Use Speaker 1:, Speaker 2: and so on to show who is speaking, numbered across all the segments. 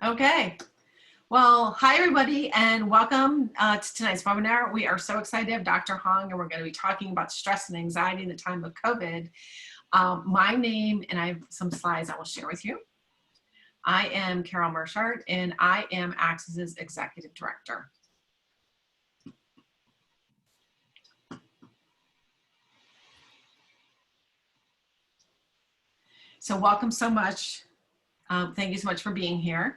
Speaker 1: Okay. Well, hi everybody and welcome to tonight's webinar. We are so excited to have Dr. Hong and we're going to be talking about stress and anxiety in the time of COVID. My name, and I have some slides I will share with you. I am Carol Mershart and I am AXYS's Executive Director. So welcome so much. Thank you so much for being here.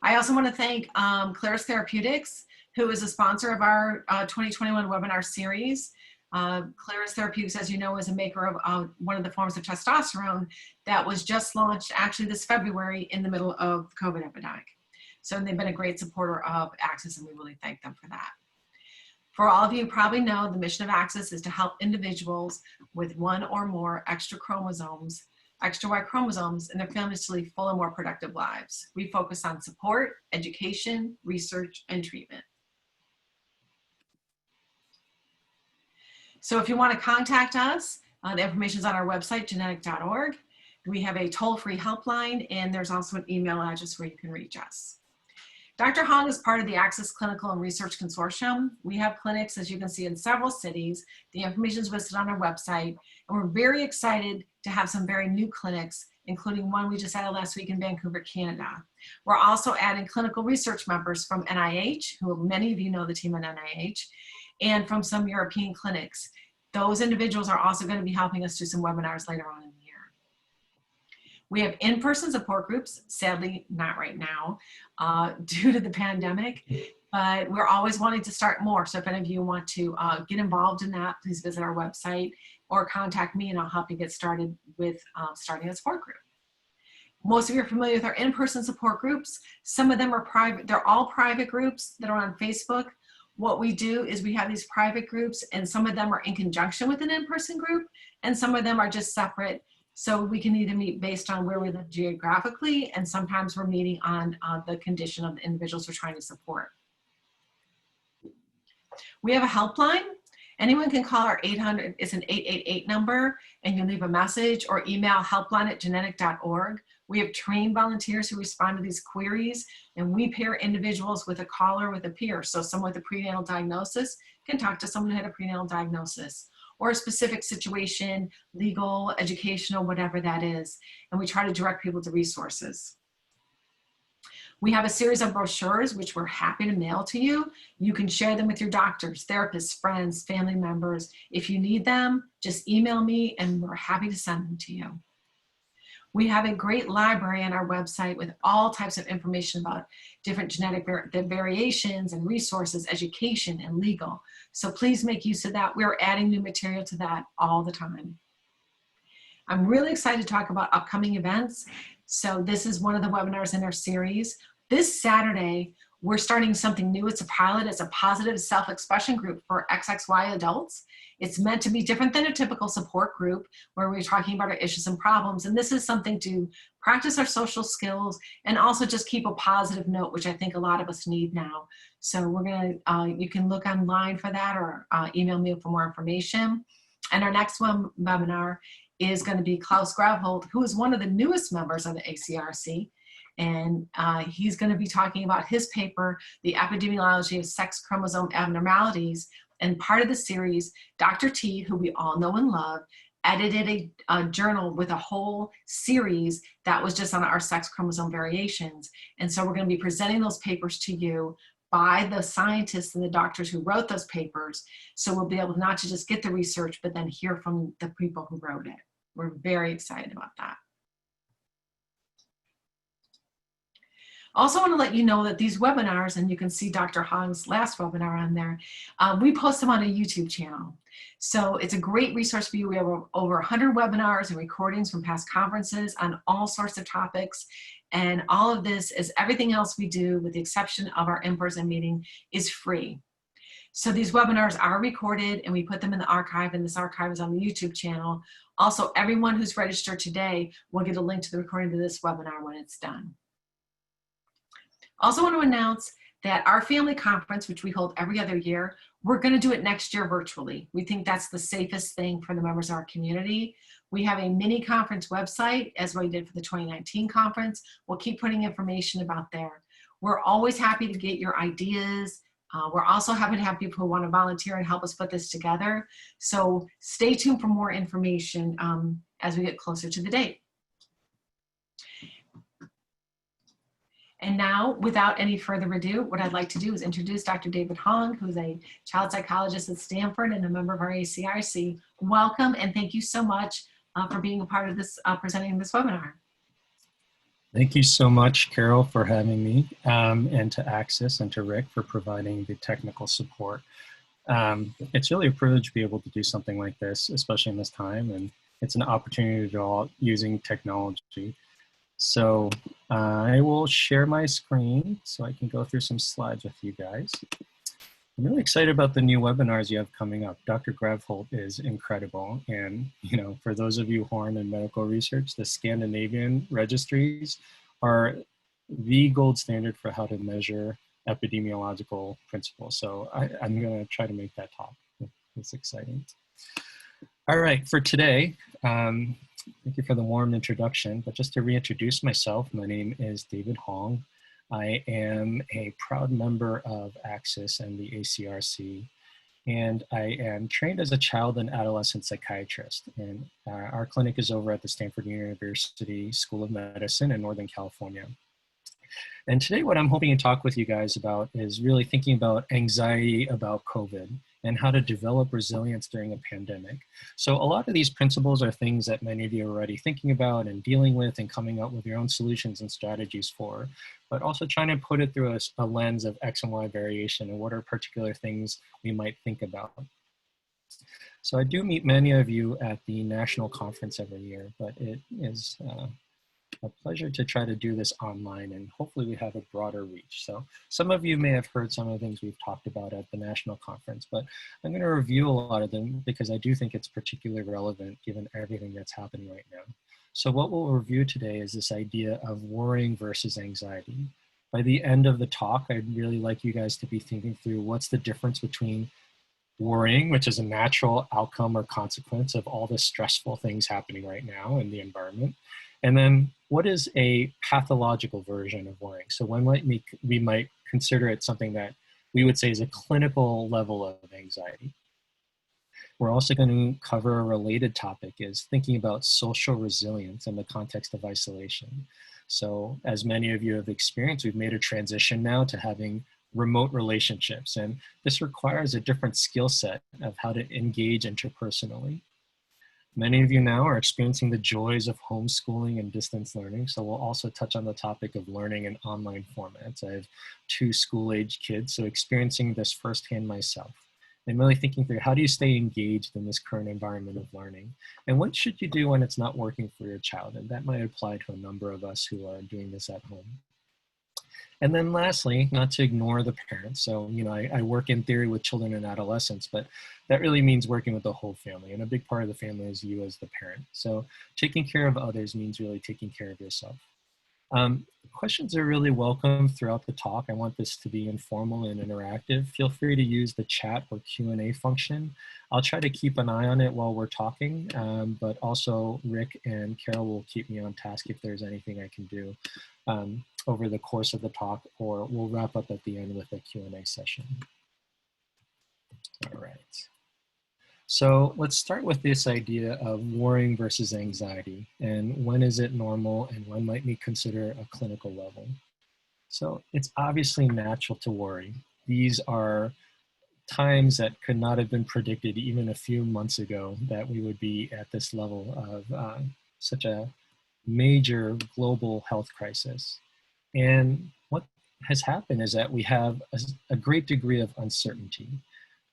Speaker 1: I also want to thank Claris Therapeutics, who is a sponsor of our 2021 webinar series. Claris Therapeutics, as you know, is a maker of one of the forms of testosterone that was just launched actually this February in the middle of the COVID epidemic. So they've been a great supporter of AXYS and we really thank them for that. For all of you who probably know, the mission of AXYS is to help individuals with one or more extra Y chromosomes and their families to lead full and more productive lives. We focus on support, education, research, and treatment. So if you want to contact us, the information is on our website, genetic.org. We have a toll-free helpline, and there's also an email address where you can reach us. Dr. Hong is part of the AXYS Clinical and Research Consortium. We have clinics, as you can see, in several cities. The information is listed on our website, and we're very excited to have some very new clinics, including one we just added last week in Vancouver, Canada. We're also adding clinical research members from NIH, who many of you know the team at NIH, and from some European clinics. Those individuals are also going to be helping us do some webinars later on in the year. We have in-person support groups, sadly not right now, due to the pandemic, but we're always wanting to start more. So if any of you want to get involved in that, please visit our website or contact me and I'll help you get started with starting a support group. Most of you are familiar with our in-person support groups. Some of them are private, they're all private groups that are on Facebook. What we do is we have these private groups and some of them are in conjunction with an in-person group and some of them are just separate. So we can either meet based on where we live geographically and sometimes we're meeting on the condition of the individuals we're trying to support. We have a helpline. Anyone can call our 800, it's an 888 number, and you leave a message or email helpline@genetic.org. We have trained volunteers who respond to these queries, and we pair individuals with a caller with a peer. So someone with a prenatal diagnosis can talk to someone who had a prenatal diagnosis, or a specific situation, legal, educational, whatever that is. And we try to direct people to resources. We have a series of brochures, which we're happy to mail to you. You can share them with your doctors, therapists, friends, family members. If you need them, just email me and we're happy to send them to you. We have a great library on our website with all types of information about different genetic variations and resources, education and legal. So please make use of that. We're adding new material to that all the time. I'm really excited to talk about upcoming events. So this is one of the webinars in our series. This Saturday, we're starting something new. It's a pilot. It's a positive self-expression group for XXY adults. It's meant to be different than a typical support group where we're talking about our issues and problems. And this is something to practice our social skills and also just keep a positive note, which I think a lot of us need now. So we're gonna, you can look online for that or email me for more information. And our next webinar is going to be Klaus Grabhold, who is one of the newest members of the ACRC. And he's going to be talking about his paper, The Epidemiology of Sex Chromosome Abnormalities. And part of the series, Dr. T, who we all know and love, edited a journal with a whole series that was just on our sex chromosome variations. And so we're going to be presenting those papers to you by the scientists and the doctors who wrote those papers. So we'll be able not to just get the research, but then hear from the people who wrote it. We're very excited about that. Also want to let you know that these webinars, and you can see Dr. Hong's last webinar on there, we post them on a YouTube channel. So it's a great resource for you. We have over 100 webinars and recordings from past conferences on all sorts of topics. And all of this, as everything else we do, with the exception of our in-person meeting, is free. So these webinars are recorded and we put them in the archive, and this archive is on the YouTube channel. Also, everyone who's registered today will get a link to the recording of this webinar when it's done. Also want to announce that our family conference, which we hold every other year, we're going to do it next year virtually. We think that's the safest thing for the members of our community. We have a mini conference website, as we did for the 2019 conference. We'll keep putting information about there. We're always happy to get your ideas. We're also happy to have people who want to volunteer and help us put this together. So stay tuned for more information as we get closer to the date. And now, without any further ado, what I'd like to do is introduce Dr. David Hong, who's a child psychologist at Stanford and a member of our ACRC. Welcome, and thank you so much for being a part of this, presenting this webinar.
Speaker 2: Thank you so much, Carol, for having me, and to AXYS and to Rick for providing the technical support. It's really a privilege to be able to do something like this, especially in this time, and it's an opportunity to all using technology. So I will share my screen so I can go through some slides with you guys. I'm really excited about the new webinars you have coming up. Dr. Gravholt is incredible. And, you know, for those of you who aren't in medical research, the Scandinavian registries are the gold standard for how to measure epidemiological principles. So I'm going to try to make that talk. It's exciting. All right, for today, thank you for the warm introduction, but just to reintroduce myself, my name is David Hong. I am a proud member of AXYS and the ACRC, and I am trained as a child and adolescent psychiatrist. And our clinic is over at the Stanford University School of Medicine in Northern California. And today what I'm hoping to talk with you guys about is really thinking about anxiety about COVID and how to develop resilience during a pandemic. So a lot of these principles are things that many of you are already thinking about and dealing with and coming up with your own solutions and strategies for, but also trying to put it through a lens of X and Y variation and what are particular things we might think about. So I do meet many of you at the national conference every year, but it is a pleasure to try to do this online, and hopefully we have a broader reach. So some of you may have heard some of the things we've talked about at the national conference, but I'm going to review a lot of them because I do think it's particularly relevant given everything that's happening right now. So what we'll review today is this idea of worrying versus anxiety. By the end of the talk, I'd really like you guys to be thinking through what's the difference between worrying, which is a natural outcome or consequence of all the stressful things happening right now in the environment, and then what is a pathological version of worrying? So when we might consider it something that we would say is a clinical level of anxiety. We're also going to cover a related topic is thinking about social resilience in the context of isolation. So as many of you have experienced, we've made a transition now to having remote relationships, and this requires a different skill set of how to engage interpersonally. Many of you now are experiencing the joys of homeschooling and distance learning, so we'll also touch on the topic of learning in online formats. I have 2 school-age kids, so experiencing this firsthand myself. And really thinking through how do you stay engaged in this current environment of learning? And what should you do when it's not working for your child? And that might apply to a number of us who are doing this at home. And then lastly, not to ignore the parents. So, you know, I work in theory with children and adolescents, but that really means working with the whole family. And a big part of the family is you as the parent. So taking care of others means really taking care of yourself. Questions are really welcome throughout the talk. I want this to be informal and interactive. Feel free to use the chat or Q&A function. I'll try to keep an eye on it while we're talking, but also Rick and Carol will keep me on task if there's anything I can do over the course of the talk, or we'll wrap up at the end with a Q&A session. All right. So let's start with this idea of worrying versus anxiety, and when is it normal and when might we consider a clinical level? So it's obviously natural to worry. These are times that could not have been predicted even a few months ago that we would be at this level of such a major global health crisis. And what has happened is that we have a great degree of uncertainty.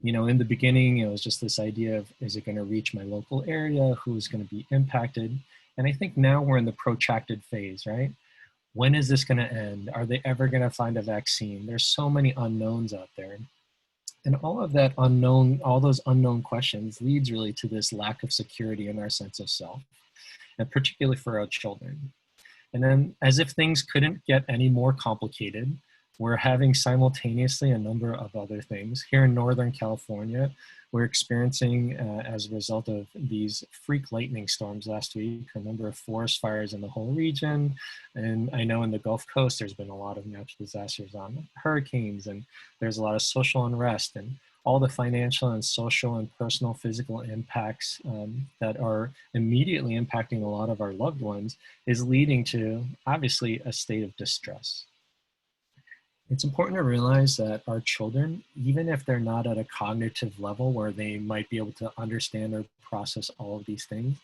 Speaker 2: You know, in the beginning, it was just this idea of, is it going to reach my local area? Who's going to be impacted? And I think now we're in the protracted phase, right? When is this going to end? Are they ever going to find a vaccine? There's so many unknowns out there. And all of that unknown, all those unknown questions leads really to this lack of security in our sense of self, and particularly for our children. And then as if things couldn't get any more complicated, we're having simultaneously a number of other things. Here in Northern California, we're experiencing, as a result of these freak lightning storms last week, a number of forest fires in the whole region. And I know in the Gulf Coast, there's been a lot of natural disasters on hurricanes, and there's a lot of social unrest, and all the financial and social and personal physical impacts that are immediately impacting a lot of our loved ones is leading to, obviously, a state of distress. It's important to realize that our children, even if they're not at a cognitive level where they might be able to understand or process all of these things,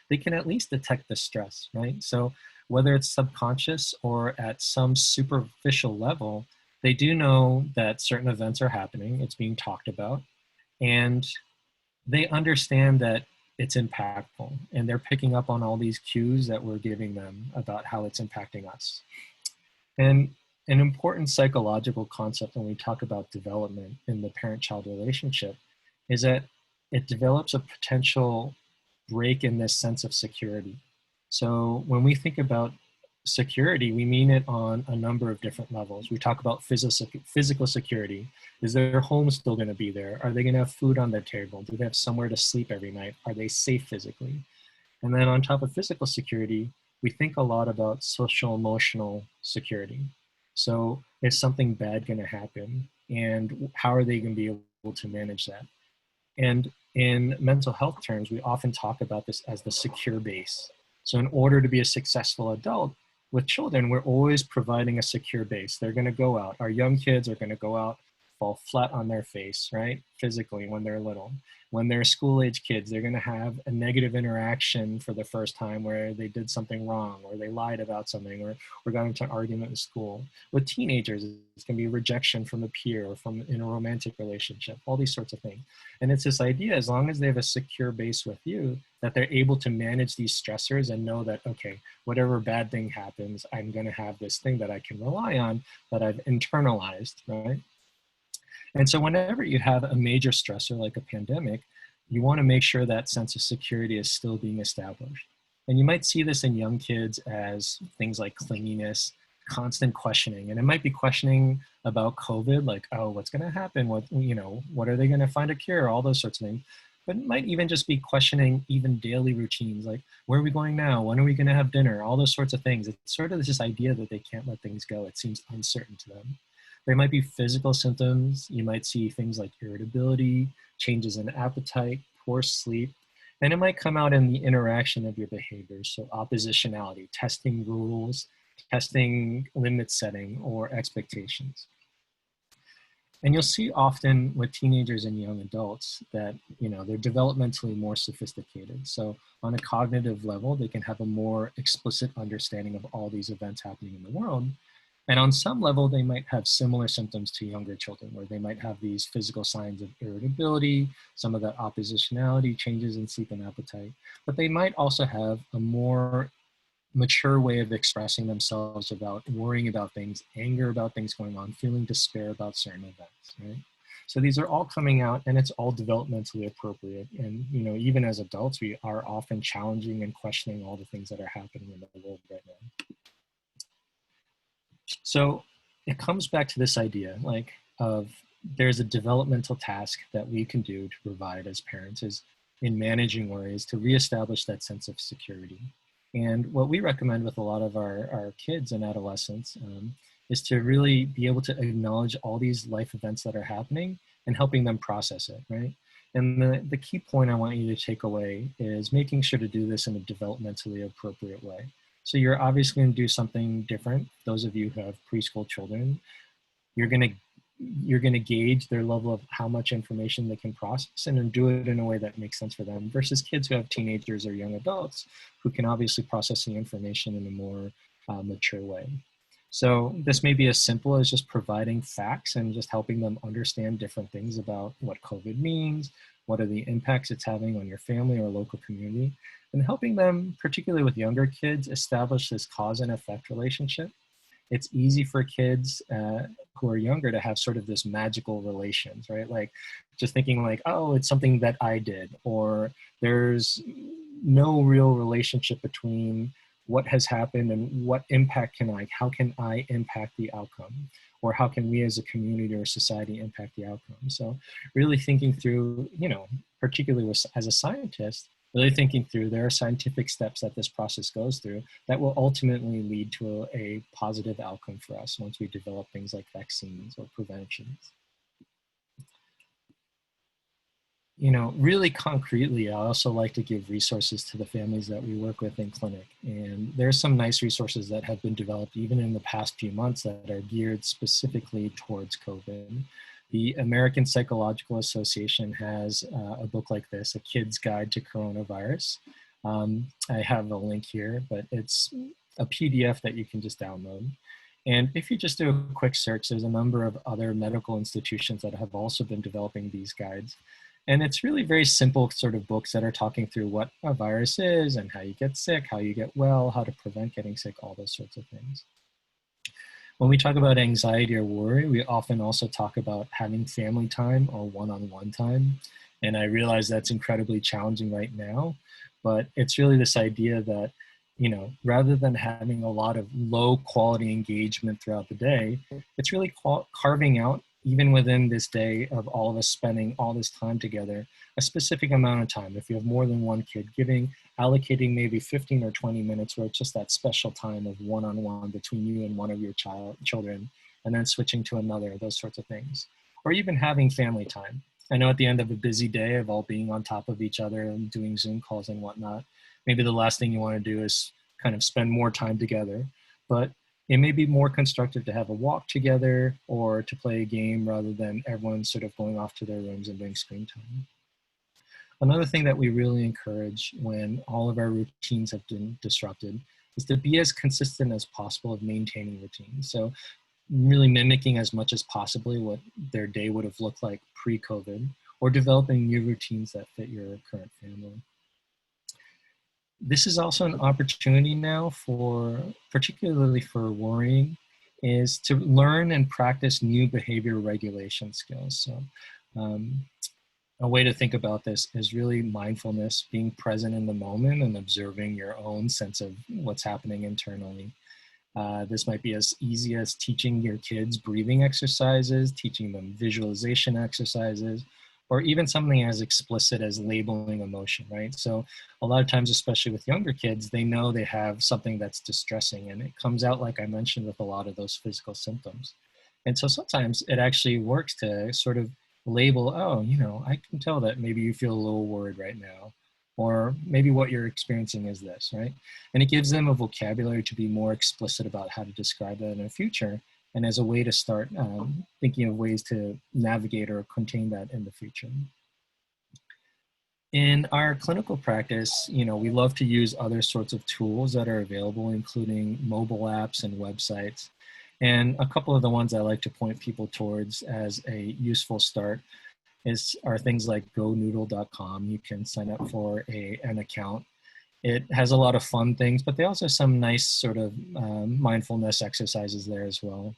Speaker 2: they can at least detect the stress, right? So whether it's subconscious or at some superficial level, they do know that certain events are happening, it's being talked about, and they understand that it's impactful, and they're picking up on all these cues that we're giving them about how it's impacting us. And an important psychological concept when we talk about development in the parent-child relationship is that it develops a potential break in this sense of security. So when we think about security, we mean it on a number of different levels. We talk about physical security. Is their home still going to be there? Are they going to have food on their table? Do they have somewhere to sleep every night? Are they safe physically? And then on top of physical security, we think a lot about social-emotional security. So is something bad going to happen? And how are they going to be able to manage that? And in mental health terms, we often talk about this as the secure base. So in order to be a successful adult, with children, we're always providing a secure base. They're going to go out. Our young kids are going to go out, fall flat on their face, right? Physically, when they're little. When they're school-age kids, they're going to have a negative interaction for the first time where they did something wrong, or they lied about something, or got into an argument in school. With teenagers, it's going to be rejection from a peer or from in a romantic relationship, all these sorts of things. And it's this idea, as long as they have a secure base with you, that they're able to manage these stressors and know that, okay, whatever bad thing happens, I'm going to have this thing that I can rely on that I've internalized, right? And so whenever you have a major stressor like a pandemic, you want to make sure that sense of security is still being established. And you might see this in young kids as things like clinginess, constant questioning. And it might be questioning about COVID, like, oh, what's going to happen? What are they going to find a cure? All those sorts of things. But it might even just be questioning even daily routines, like, where are we going now? When are we going to have dinner? All those sorts of things. It's sort of this idea that they can't let things go. It seems uncertain to them. There might be physical symptoms. You might see things like irritability, changes in appetite, poor sleep, and it might come out in the interaction of your behaviors. So oppositionality, testing rules, testing limit setting, or expectations. And you'll see often with teenagers and young adults that, they're developmentally more sophisticated. So on a cognitive level, they can have a more explicit understanding of all these events happening in the world. And on some level, they might have similar symptoms to younger children, where they might have these physical signs of irritability, some of that oppositionality, changes in sleep and appetite. But they might also have a more mature way of expressing themselves about worrying about things, anger about things going on, feeling despair about certain events, right? So these are all coming out, and it's all developmentally appropriate. And, even as adults, we are often challenging and questioning all the things that are happening in the world right now. So it comes back to this idea, of there's a developmental task that we can do to provide as parents is in managing worries to reestablish that sense of security. And what we recommend with a lot of our kids and adolescents is to really be able to acknowledge all these life events that are happening and helping them process it, right? And the key point I want you to take away is making sure to do this in a developmentally appropriate way. So you're obviously going to do something different. Those of you who have preschool children, you're going to gauge their level of how much information they can process and do it in a way that makes sense for them versus kids who have teenagers or young adults who can obviously process the information in a more mature way. So this may be as simple as just providing facts and just helping them understand different things about what COVID means, what are the impacts it's having on your family or local community, and helping them, particularly with younger kids, establish this cause and effect relationship. It's easy for kids who are younger to have sort of this magical relations, right? Like just thinking like, oh, it's something that I did, or there's no real relationship between what has happened and what impact how can I impact the outcome? Or how can we as a community or society impact the outcome? So really thinking through, particularly as a scientist, really thinking through, there are scientific steps that this process goes through that will ultimately lead to a positive outcome for us once we develop things like vaccines or preventions. Really concretely, I also like to give resources to the families that we work with in clinic. And there's some nice resources that have been developed even in the past few months that are geared specifically towards COVID. The American Psychological Association has a book like this, A Kid's Guide to Coronavirus. I have a link here, but it's a PDF that you can just download. And if you just do a quick search, there's a number of other medical institutions that have also been developing these guides. And it's really very simple sort of books that are talking through what a virus is and how you get sick, how you get well, how to prevent getting sick, all those sorts of things. When we talk about anxiety or worry, we often also talk about having family time or one-on-one time. And I realize that's incredibly challenging right now, but it's really this idea that, rather than having a lot of low quality engagement throughout the day, it's really carving out, even within this day of all of us spending all this time together, a specific amount of time. If you have more than one kid, allocating maybe 15 or 20 minutes where it's just that special time of one-on-one between you and one of your children, and then switching to another, those sorts of things. Or even having family time. I know at the end of a busy day of all being on top of each other and doing Zoom calls and whatnot, maybe the last thing you want to do is kind of spend more time together. But it may be more constructive to have a walk together or to play a game rather than everyone sort of going off to their rooms and doing screen time. Another thing that we really encourage when all of our routines have been disrupted is to be as consistent as possible of maintaining routines. So really mimicking as much as possibly what their day would have looked like pre-COVID, or developing new routines that fit your current family. This is also an opportunity now particularly for worrying, is to learn and practice new behavior regulation skills. So a way to think about this is really mindfulness, being present in the moment and observing your own sense of what's happening internally. This might be as easy as teaching your kids breathing exercises, teaching them visualization exercises, or even something as explicit as labeling emotion, right? So a lot of times, especially with younger kids, they know they have something that's distressing, and it comes out, like I mentioned, with a lot of those physical symptoms. And so sometimes it actually works to sort of label, oh, I can tell that maybe you feel a little worried right now, or maybe what you're experiencing is this, right? And it gives them a vocabulary to be more explicit about how to describe that in the future, and as a way to start thinking of ways to navigate or contain that in the future. In our clinical practice, we love to use other sorts of tools that are available, including mobile apps and websites. And a couple of the ones I like to point people towards as a useful start are things like gonoodle.com. You can sign up for an account. It has a lot of fun things, but they also have some nice sort of mindfulness exercises there as well.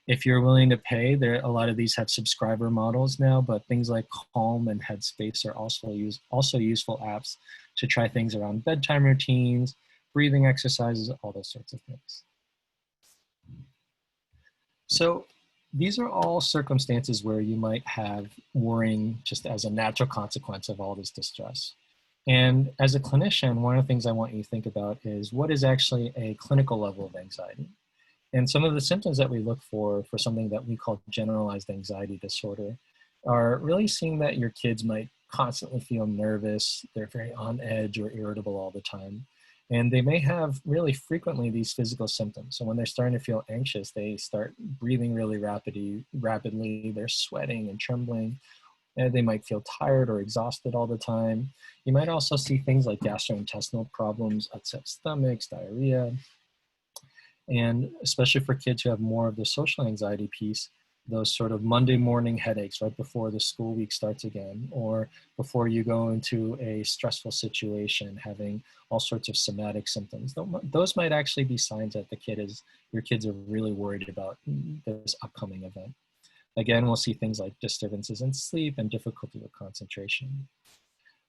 Speaker 2: If you're willing to pay, a lot of these have subscriber models now, but things like Calm and Headspace are also useful apps to try things around bedtime routines, breathing exercises, all those sorts of things. So these are all circumstances where you might have worrying just as a natural consequence of all this distress. And as a clinician, one of the things I want you to think about is what is actually a clinical level of anxiety. And some of the symptoms that we look for something that we call generalized anxiety disorder are really seeing that your kids might constantly feel nervous, they're very on edge or irritable all the time. And they may have really frequently these physical symptoms. So when they're starting to feel anxious, they start breathing really rapidly, they're sweating and trembling. And they might feel tired or exhausted all the time. You might also see things like gastrointestinal problems, upset stomachs, diarrhea. And especially for kids who have more of the social anxiety piece, those sort of Monday morning headaches right before the school week starts again, or before you go into a stressful situation, having all sorts of somatic symptoms. Those might actually be signs that your kids are really worried about this upcoming event. Again, we'll see things like disturbances in sleep and difficulty with concentration.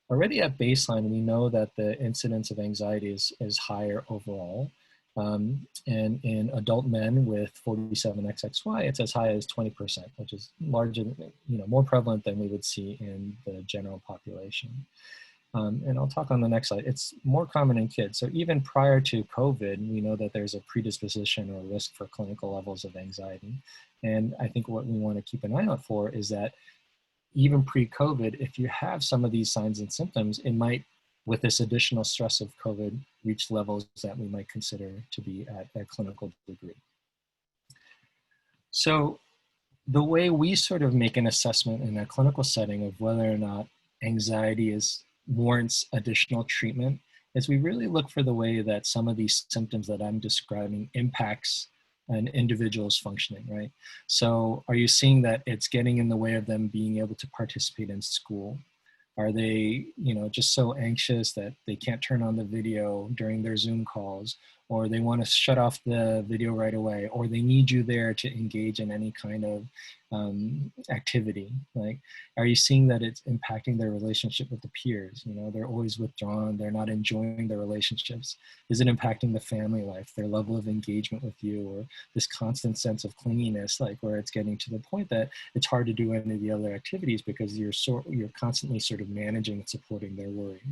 Speaker 2: already at baseline, we know that the incidence of anxiety is higher overall. And in adult men with 47 XXY, it's as high as 20%, which is larger, more prevalent than we would see in the general population. And I'll talk on the next slide. It's more common in kids. So even prior to COVID, we know that there's a predisposition or risk for clinical levels of anxiety. And I think what we want to keep an eye out for is that even pre-COVID, if you have some of these signs and symptoms, it might, with this additional stress of COVID, reach levels that we might consider to be at a clinical degree. So the way we sort of make an assessment in a clinical setting of whether or not anxiety warrants additional treatment is we really look for the way that some of these symptoms that I'm describing impacts an individual's functioning, right? So are you seeing that it's getting in the way of them being able to participate in school? Are they, just so anxious that they can't turn on the video during their Zoom calls, or they want to shut off the video right away, or they need you there to engage in any kind of activity? Like, are you seeing that it's impacting their relationship with the peers? They're always withdrawn, they're not enjoying their relationships. Is it impacting the family life, their level of engagement with you, or this constant sense of clinginess, like where it's getting to the point that it's hard to do any of the other activities because you're constantly sort of managing and supporting their worry?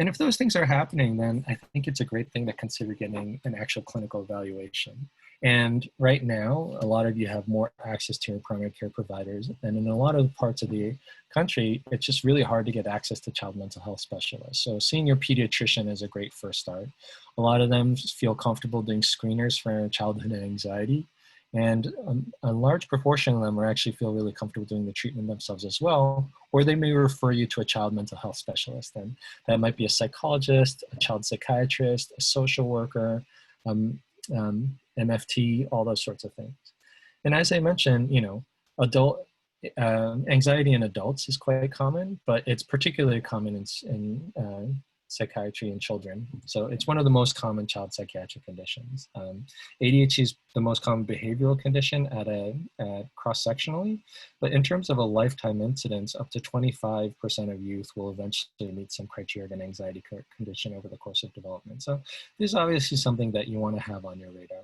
Speaker 2: And if those things are happening, then I think it's a great thing to consider getting an actual clinical evaluation. And right now, a lot of you have more access to your primary care providers. And in a lot of parts of the country, it's just really hard to get access to child mental health specialists. So seeing your pediatrician is a great first start. A lot of them feel comfortable doing screeners for childhood anxiety. And a large proportion of them actually feel really comfortable doing the treatment themselves as well, or they may refer you to a child mental health specialist. And that might be a psychologist, a child psychiatrist, a social worker, MFT, all those sorts of things. And as I mentioned, adult anxiety in adults is quite common, but it's particularly common in psychiatry in children. So it's one of the most common child psychiatric conditions. ADHD is the most common behavioral condition at cross-sectionally, but in terms of a lifetime incidence, up to 25% of youth will eventually meet some criteria of an anxiety condition over the course of development. So this is obviously something that you want to have on your radar.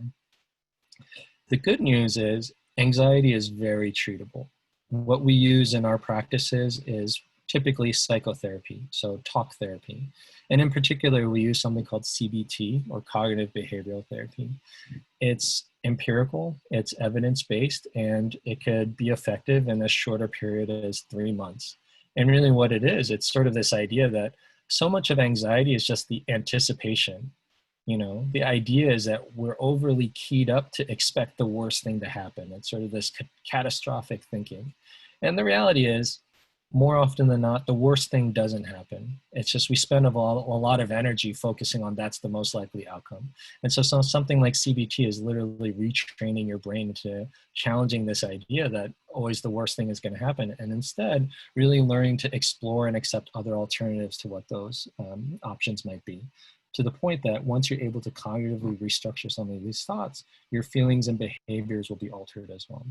Speaker 2: The good news is anxiety is very treatable. What we use in our practices is typically psychotherapy, so talk therapy. And in particular, we use something called CBT, or cognitive behavioral therapy. It's empirical, it's evidence-based, and it could be effective in as short a period as 3 months. And really what it is, it's sort of this idea that so much of anxiety is just the anticipation. The idea is that we're overly keyed up to expect the worst thing to happen. It's sort of this catastrophic thinking. And the reality is, more often than not, the worst thing doesn't happen. It's just we spend a lot of energy focusing on that's the most likely outcome. And so something like CBT is literally retraining your brain to challenging this idea that always the worst thing is going to happen, and instead really learning to explore and accept other alternatives to what those options might be. To the point that once you're able to cognitively restructure some of these thoughts, your feelings and behaviors will be altered as well.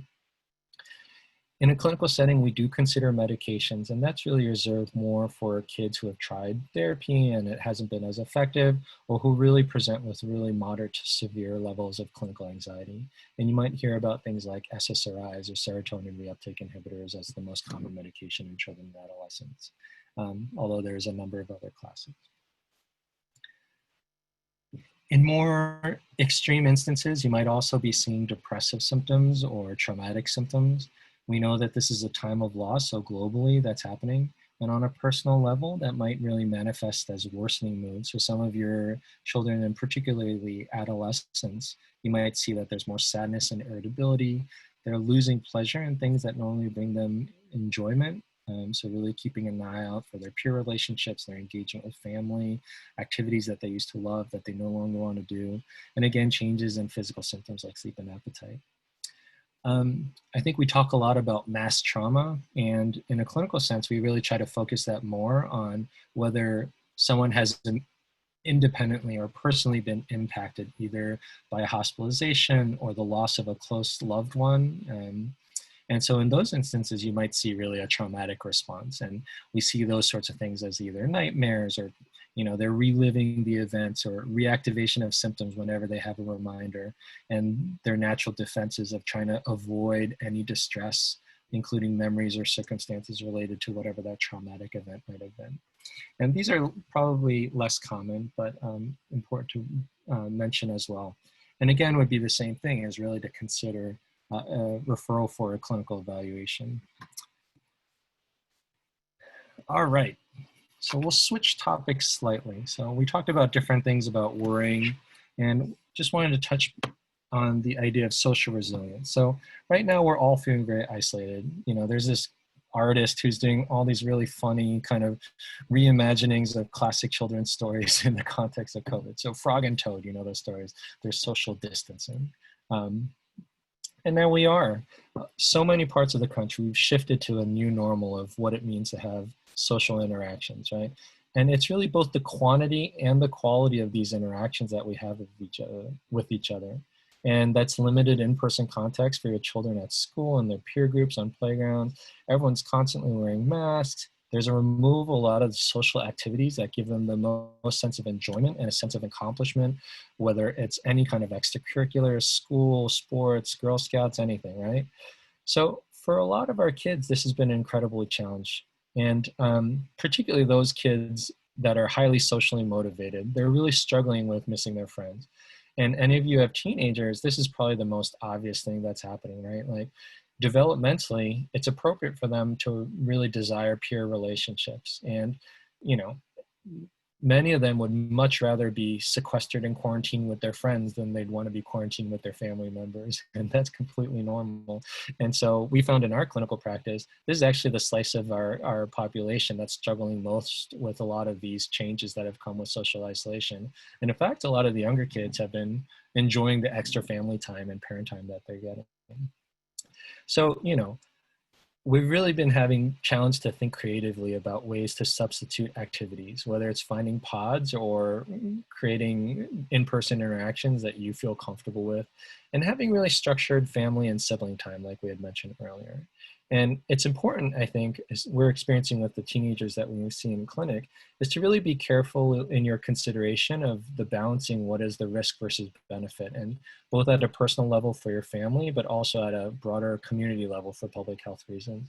Speaker 2: In a clinical setting, we do consider medications, and that's really reserved more for kids who have tried therapy and it hasn't been as effective, or who really present with really moderate to severe levels of clinical anxiety. And you might hear about things like SSRIs, or serotonin reuptake inhibitors, as the most common medication in children and adolescents, although there's a number of other classes. In more extreme instances, you might also be seeing depressive symptoms or traumatic symptoms. We know that this is a time of loss, so globally that's happening. And on a personal level, that might really manifest as worsening moods. For some of your children, and particularly adolescents, you might see that there's more sadness and irritability. They're losing pleasure in things that normally bring them enjoyment. So really keeping an eye out for their peer relationships, their engagement with family, activities that they used to love that they no longer want to do. And again, changes in physical symptoms like sleep and appetite. I think we talk a lot about mass trauma, and in a clinical sense, we really try to focus that more on whether someone has independently or personally been impacted either by a hospitalization or the loss of a close loved one. And so in those instances, you might see really a traumatic response. And we see those sorts of things as either nightmares or, they're reliving the events or reactivation of symptoms whenever they have a reminder, and their natural defenses of trying to avoid any distress, including memories or circumstances related to whatever that traumatic event might have been. And these are probably less common, but important to mention as well. And again, would be the same thing, is really to consider a referral for a clinical evaluation. All right, so we'll switch topics slightly. So we talked about different things about worrying, and just wanted to touch on the idea of social resilience. So right now we're all feeling very isolated. There's this artist who's doing all these really funny kind of reimaginings of classic children's stories in the context of COVID. So Frog and Toad, those stories, there's social distancing. And now we are. So many parts of the country, we've shifted to a new normal of what it means to have social interactions, right? And it's really both the quantity and the quality of these interactions that we have with each other. And that's limited in-person context for your children at school and their peer groups on playgrounds. Everyone's constantly wearing masks. There's a removal of a lot of social activities that give them the most sense of enjoyment and a sense of accomplishment, whether it's any kind of extracurricular, school, sports, Girl Scouts, anything, right? So for a lot of our kids, this has been incredibly challenging. And particularly those kids that are highly socially motivated, they're really struggling with missing their friends. And any of you have teenagers, this is probably the most obvious thing that's happening, right? Like developmentally, it's appropriate for them to really desire peer relationships. And, many of them would much rather be sequestered and quarantined with their friends than they'd want to be quarantined with their family members. And that's completely normal. And so we found in our clinical practice, this is actually the slice of our population that's struggling most with a lot of these changes that have come with social isolation. And in fact, a lot of the younger kids have been enjoying the extra family time and parent time that they're getting. So, we've really been having challenge to think creatively about ways to substitute activities, whether it's finding pods or creating in-person interactions that you feel comfortable with, and having really structured family and sibling time like we had mentioned earlier. And it's important, I think, as we're experiencing with the teenagers that we see in clinic, is to really be careful in your consideration of the balancing what is the risk versus benefit, and both at a personal level for your family, but also at a broader community level for public health reasons.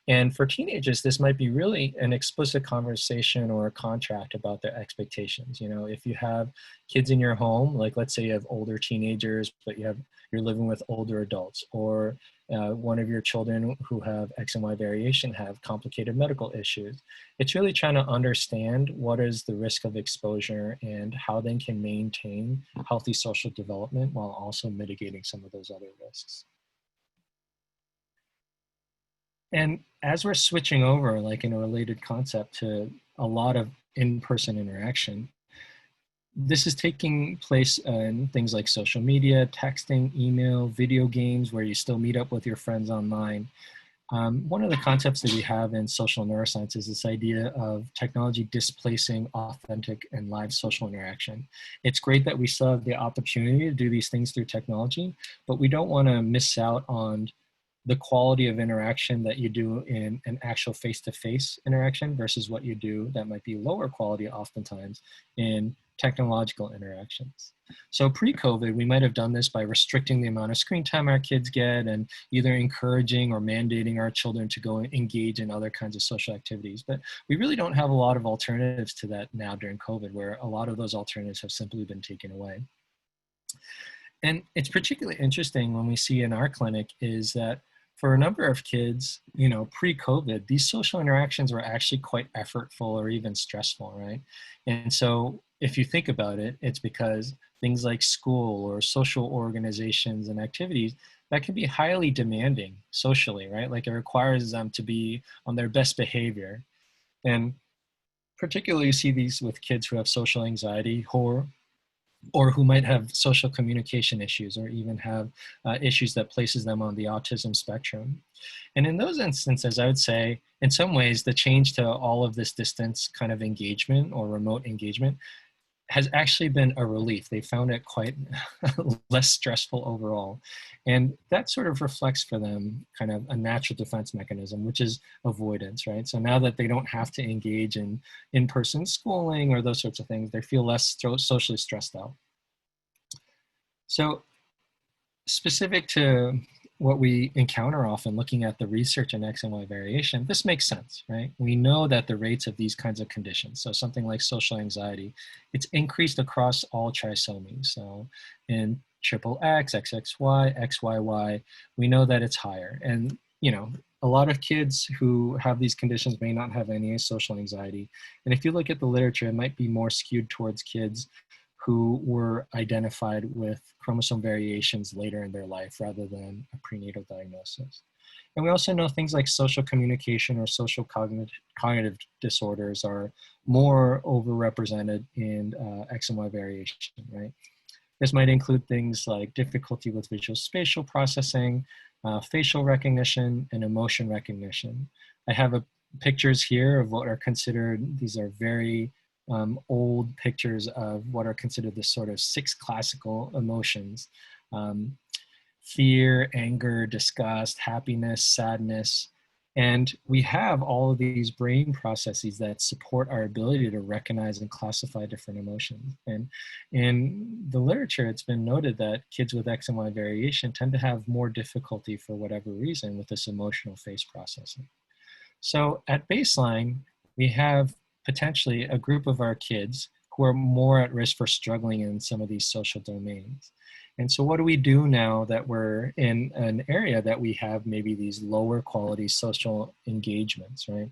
Speaker 2: And for teenagers, this might be really an explicit conversation or a contract about their expectations. If you have kids in your home, like let's say you have older teenagers, but you're living with older adults, or one of your children who have X and Y variation have complicated medical issues. It's really trying to understand what is the risk of exposure and how they can maintain healthy social development while also mitigating some of those other risks. And as we're switching over, like in a related concept, to a lot of in-person interaction, this is taking place in things like social media, texting, email, video games, where you still meet up with your friends online. One of the concepts that we have in social neuroscience is this idea of technology displacing authentic and live social interaction. It's great that we still have the opportunity to do these things through technology, but we don't want to miss out on the quality of interaction that you do in an actual face-to-face interaction versus what you do that might be lower quality oftentimes in technological interactions. So pre-COVID, we might have done this by restricting the amount of screen time our kids get and either encouraging or mandating our children to go and engage in other kinds of social activities. But we really don't have a lot of alternatives to that now during COVID, where a lot of those alternatives have simply been taken away. And it's particularly interesting when we see in our clinic is that for a number of kids, pre-COVID, these social interactions were actually quite effortful or even stressful, right? And so if you think about it, it's because things like school or social organizations and activities that can be highly demanding socially, right? Like it requires them to be on their best behavior. And particularly you see these with kids who have social anxiety or who might have social communication issues or even have issues that places them on the autism spectrum. And in those instances, I would say, in some ways, the change to all of this distance kind of engagement or remote engagement has actually been a relief. They found it quite less stressful overall. And that sort of reflects for them kind of a natural defense mechanism, which is avoidance, right? So now that they don't have to engage in in-person schooling or those sorts of things, they feel less socially stressed out. So specific to what we encounter often looking at the research in X and Y variation, this makes sense, right? We know that the rates of these kinds of conditions, so something like social anxiety, it's increased across all trisomies. So in XXX, XXY, XYY, we know that it's higher. And, you know, a lot of kids who have these conditions may not have any social anxiety. And if you look at the literature, it might be more skewed towards kids who were identified with chromosome variations later in their life rather than a prenatal diagnosis. And we also know things like social communication or social cognitive disorders are more overrepresented in X and Y variation, right? This might include things like difficulty with visual spatial processing, facial recognition, and emotion recognition. I have pictures here of what are considered, these are very old pictures of what are considered the sort of 6 classical emotions: fear, anger, disgust, happiness, sadness. And we have all of these brain processes that support our ability to recognize and classify different emotions. And in the literature, it's been noted that kids with X and Y variation tend to have more difficulty for whatever reason with this emotional face processing. So at baseline, we have potentially a group of our kids who are more at risk for struggling in some of these social domains. And so what do we do now that we're in an area that we have maybe these lower quality social engagements, right?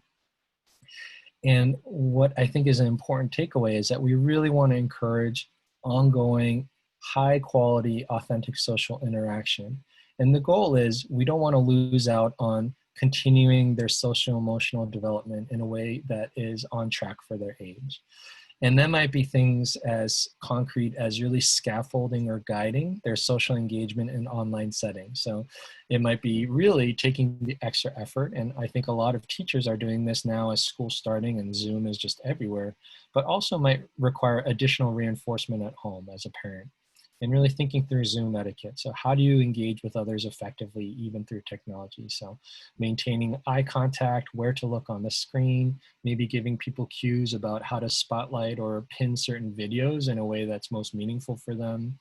Speaker 2: And what I think is an important takeaway is that we really want to encourage ongoing, high quality, authentic social interaction. And the goal is we don't want to lose out on continuing their socio-emotional development in a way that is on track for their age. And that might be things as concrete as really scaffolding or guiding their social engagement in online settings. So it might be really taking the extra effort. And I think a lot of teachers are doing this now as school's starting and Zoom is just everywhere, but also might require additional reinforcement at home as a parent. And really thinking through Zoom etiquette. So how do you engage with others effectively, even through technology? So maintaining eye contact, where to look on the screen, maybe giving people cues about how to spotlight or pin certain videos in a way that's most meaningful for them.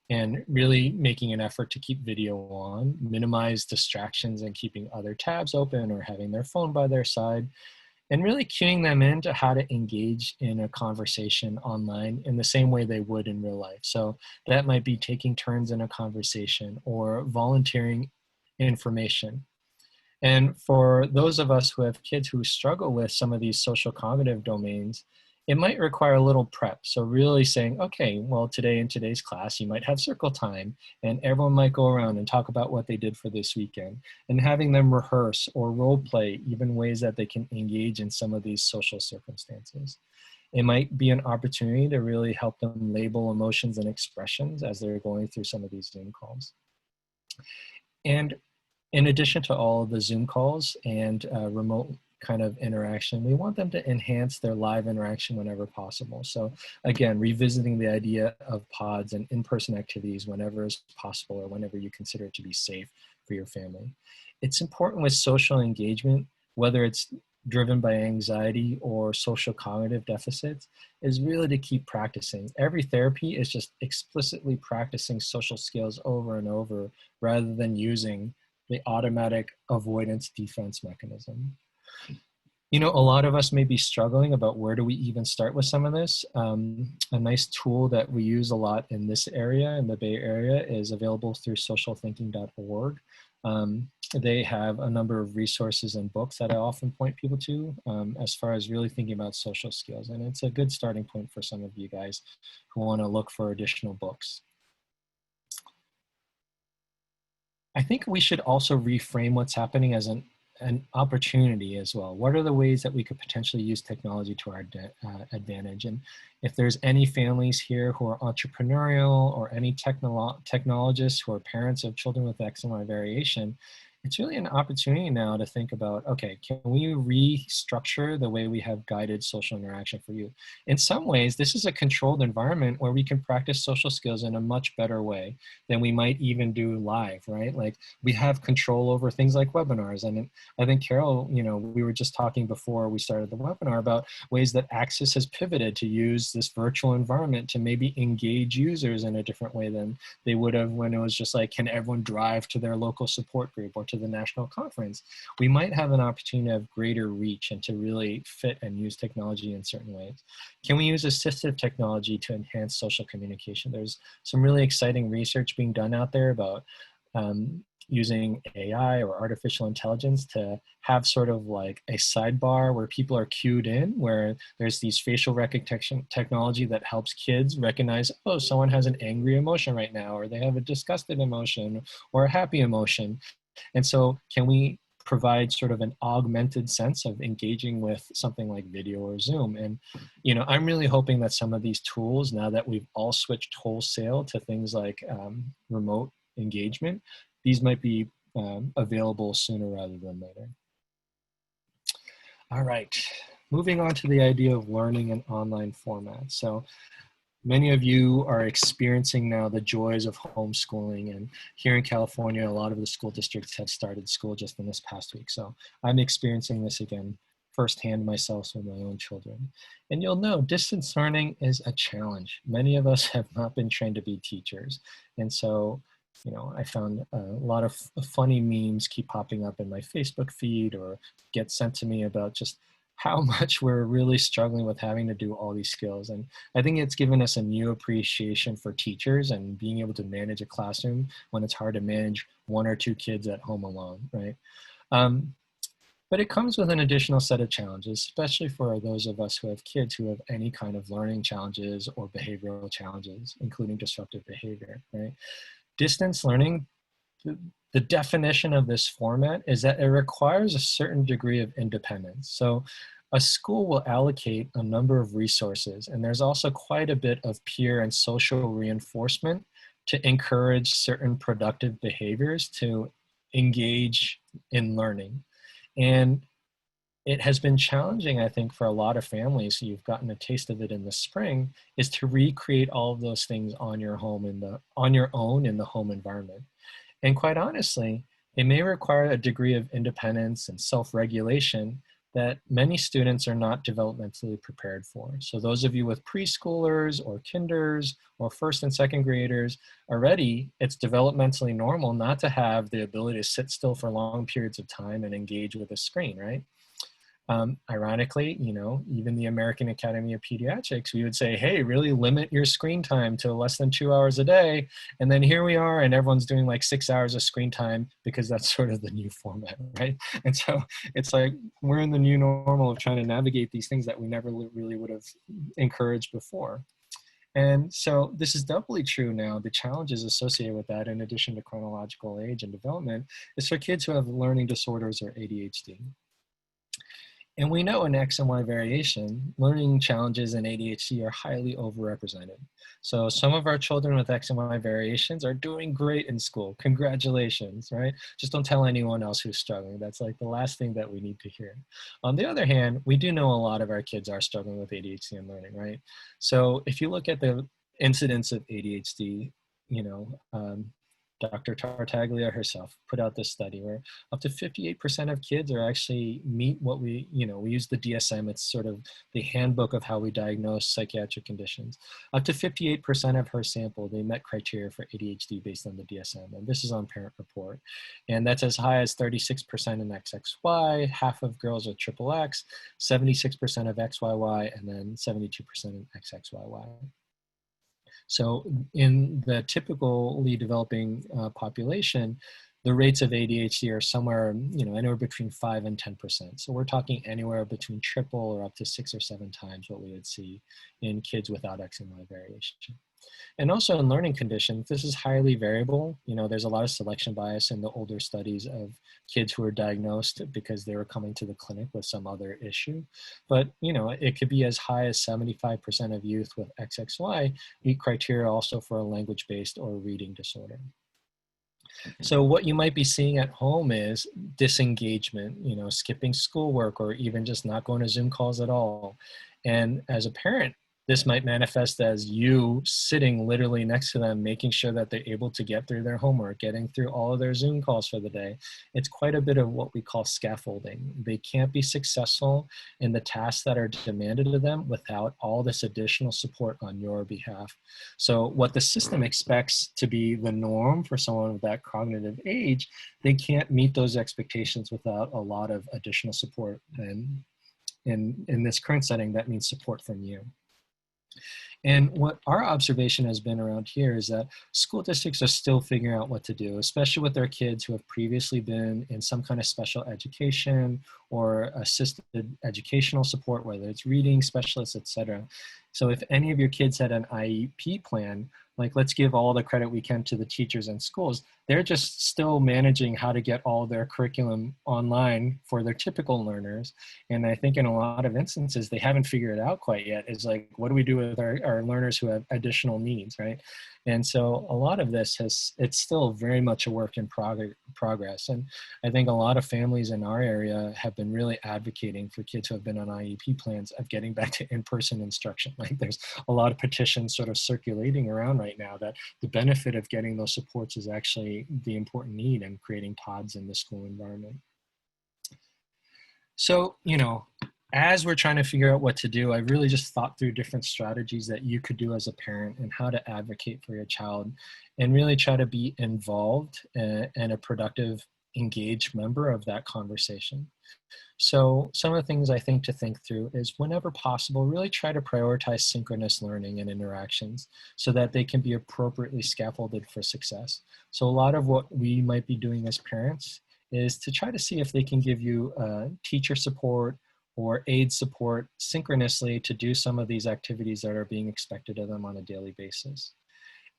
Speaker 2: And really making an effort to keep video on, minimize distractions and keeping other tabs open or having their phone by their side. And really cueing them into how to engage in a conversation online in the same way they would in real life. So that might be taking turns in a conversation or volunteering information. And for those of us who have kids who struggle with some of these social cognitive domains, it might require a little prep. So really saying, okay, well, today in today's class, you might have circle time and everyone might go around and talk about what they did for this weekend and having them rehearse or role play even ways that they can engage in some of these social circumstances. It might be an opportunity to really help them label emotions and expressions as they're going through some of these Zoom calls. And in addition to all of the Zoom calls and remote kind of interaction, we want them to enhance their live interaction whenever possible. So again, revisiting the idea of pods and in-person activities whenever is possible or whenever you consider it to be safe for your family. It's important with social engagement, whether it's driven by anxiety or social cognitive deficits, is really to keep practicing. Every therapy is just explicitly practicing social skills over and over rather than using the automatic avoidance defense mechanism. You know, a lot of us may be struggling about where do we even start with some of this. A nice tool that we use a lot in this area, in the Bay Area, is available through socialthinking.org. They have a number of resources and books that I often point people to as far as really thinking about social skills. And it's a good starting point for some of you guys who want to look for additional books. I think we should also reframe what's happening as an opportunity as well. What are the ways that we could potentially use technology to our advantage? And if there's any families here who are entrepreneurial or any technologists who are parents of children with X and Y variation, it's really an opportunity now to think about, okay, can we restructure the way we have guided social interaction for youth? In some ways, this is a controlled environment where we can practice social skills in a much better way than we might even do live, right? Like we have control over things like webinars. And I think Carol, we were just talking before we started the webinar about ways that AXYS has pivoted to use this virtual environment to maybe engage users in a different way than they would have when it was just like, can everyone drive to their local support group or to the national conference? We might have an opportunity to have greater reach and to really fit and use technology in certain ways. Can we use assistive technology to enhance social communication? There's some really exciting research being done out there about using AI or artificial intelligence to have sort of like a sidebar where people are cued in, where there's these facial recognition technology that helps kids recognize, oh, someone has an angry emotion right now, or they have a disgusted emotion or a happy emotion. And so can we provide sort of an augmented sense of engaging with something like video or Zoom? And, I'm really hoping that some of these tools, now that we've all switched wholesale to things like remote engagement, these might be available sooner rather than later. All right, moving on to the idea of learning in online formats. So many of you are experiencing now the joys of homeschooling, and here in California, a lot of the school districts have started school just in this past week. So I'm experiencing this again firsthand myself with my own children. And you'll know distance learning is a challenge. Many of us have not been trained to be teachers. And so, I found a lot of funny memes keep popping up in my Facebook feed or get sent to me about just how much we're really struggling with having to do all these skills. And I think it's given us a new appreciation for teachers and being able to manage a classroom when it's hard to manage one or two kids at home alone, right? But it comes with an additional set of challenges, especially for those of us who have kids who have any kind of learning challenges or behavioral challenges, including disruptive behavior, right? Distance learning, the definition of this format is that it requires a certain degree of independence. So a school will allocate a number of resources, and there's also quite a bit of peer and social reinforcement to encourage certain productive behaviors to engage in learning. And it has been challenging, I think, for a lot of families, so you've gotten a taste of it in the spring, is to recreate all of those things on your own in the home environment. And quite honestly, it may require a degree of independence and self-regulation that many students are not developmentally prepared for. So those of you with preschoolers or kinders or first and second graders, already it's developmentally normal not to have the ability to sit still for long periods of time and engage with a screen, right? Ironically, even the American Academy of Pediatrics, we would say, hey, really limit your screen time to less than 2 hours a day. And then here we are, and everyone's doing like 6 hours of screen time because that's sort of the new format, right? And so it's like we're in the new normal of trying to navigate these things that we never really would have encouraged before. And so this is doubly true now. The challenges associated with that, in addition to chronological age and development, is for kids who have learning disorders or ADHD. And we know in X and Y variation, learning challenges in ADHD are highly overrepresented. So some of our children with X and Y variations are doing great in school. Congratulations, right? Just don't tell anyone else who's struggling. That's like the last thing that we need to hear. On the other hand, we do know a lot of our kids are struggling with ADHD and learning, right? So if you look at the incidence of ADHD, Dr. Tartaglia herself put out this study where up to 58% of kids are actually meet what we use the DSM. It's sort of the handbook of how we diagnose psychiatric conditions. Up to 58% of her sample, they met criteria for ADHD based on the DSM. And this is on Parent Report. And that's as high as 36% in XXY, half of girls are XXX, 76% of XYY, and then 72% in XXYY. So in the typically developing population, the rates of ADHD are somewhere, anywhere between 5 and 10%. So we're talking anywhere between triple or up to 6 or 7 times what we would see in kids without X and Y variation. And also in learning conditions, this is highly variable. There's a lot of selection bias in the older studies of kids who are diagnosed because they were coming to the clinic with some other issue. But, it could be as high as 75% of youth with XXY meet criteria also for a language-based or reading disorder. So what you might be seeing at home is disengagement, you know, skipping schoolwork or even just not going to Zoom calls at all. And as a parent, this might manifest as you sitting literally next to them, making sure that they're able to get through their homework, getting through all of their Zoom calls for the day. It's quite a bit of what we call scaffolding. They can't be successful in the tasks that are demanded of them without all this additional support on your behalf. So what the system expects to be the norm for someone of that cognitive age, they can't meet those expectations without a lot of additional support. And in this current setting, that means support from you. And what our observation has been around here is that school districts are still figuring out what to do, especially with their kids who have previously been in some kind of special education or assisted educational support, whether it's reading specialists, etc. So if any of your kids had an IEP plan, like let's give all the credit we can to the teachers and schools, they're just still managing how to get all their curriculum online for their typical learners. And I think in a lot of instances, they haven't figured it out quite yet. It's like, what do we do with our learners who have additional needs, right? And so a lot of this it's still very much a work in progress. And I think a lot of families in our area have been really advocating for kids who have been on IEP plans of getting back to in-person instruction. Like there's a lot of petitions sort of circulating around right now that the benefit of getting those supports is actually the important need in creating pods in the school environment. So, you know, as we're trying to figure out what to do, I really just thought through different strategies that you could do as a parent and how to advocate for your child and really try to be involved and a productive, engaged member of that conversation. So some of the things I think to think through is whenever possible, really try to prioritize synchronous learning and interactions so that they can be appropriately scaffolded for success. So a lot of what we might be doing as parents is to try to see if they can give you teacher support or aid support synchronously to do some of these activities that are being expected of them on a daily basis.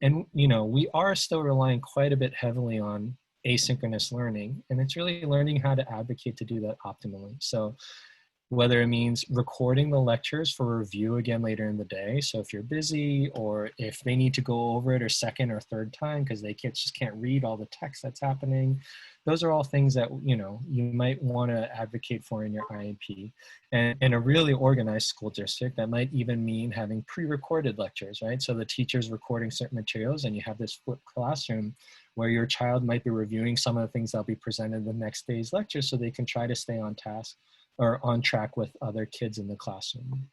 Speaker 2: And, you know, we are still relying quite a bit heavily on asynchronous learning, and it's really learning how to advocate to do that optimally. So whether it means recording the lectures for review again later in the day. So if you're busy or if they need to go over it a second or third time because they just can't read all the text that's happening, those are all things that, you know, you might want to advocate for in your IEP. And in a really organized school district, that might even mean having pre-recorded lectures, right? So the teacher's recording certain materials and you have this flipped classroom where your child might be reviewing some of the things that'll be presented in the next day's lecture so they can try to stay on task or on track with other kids in the classroom.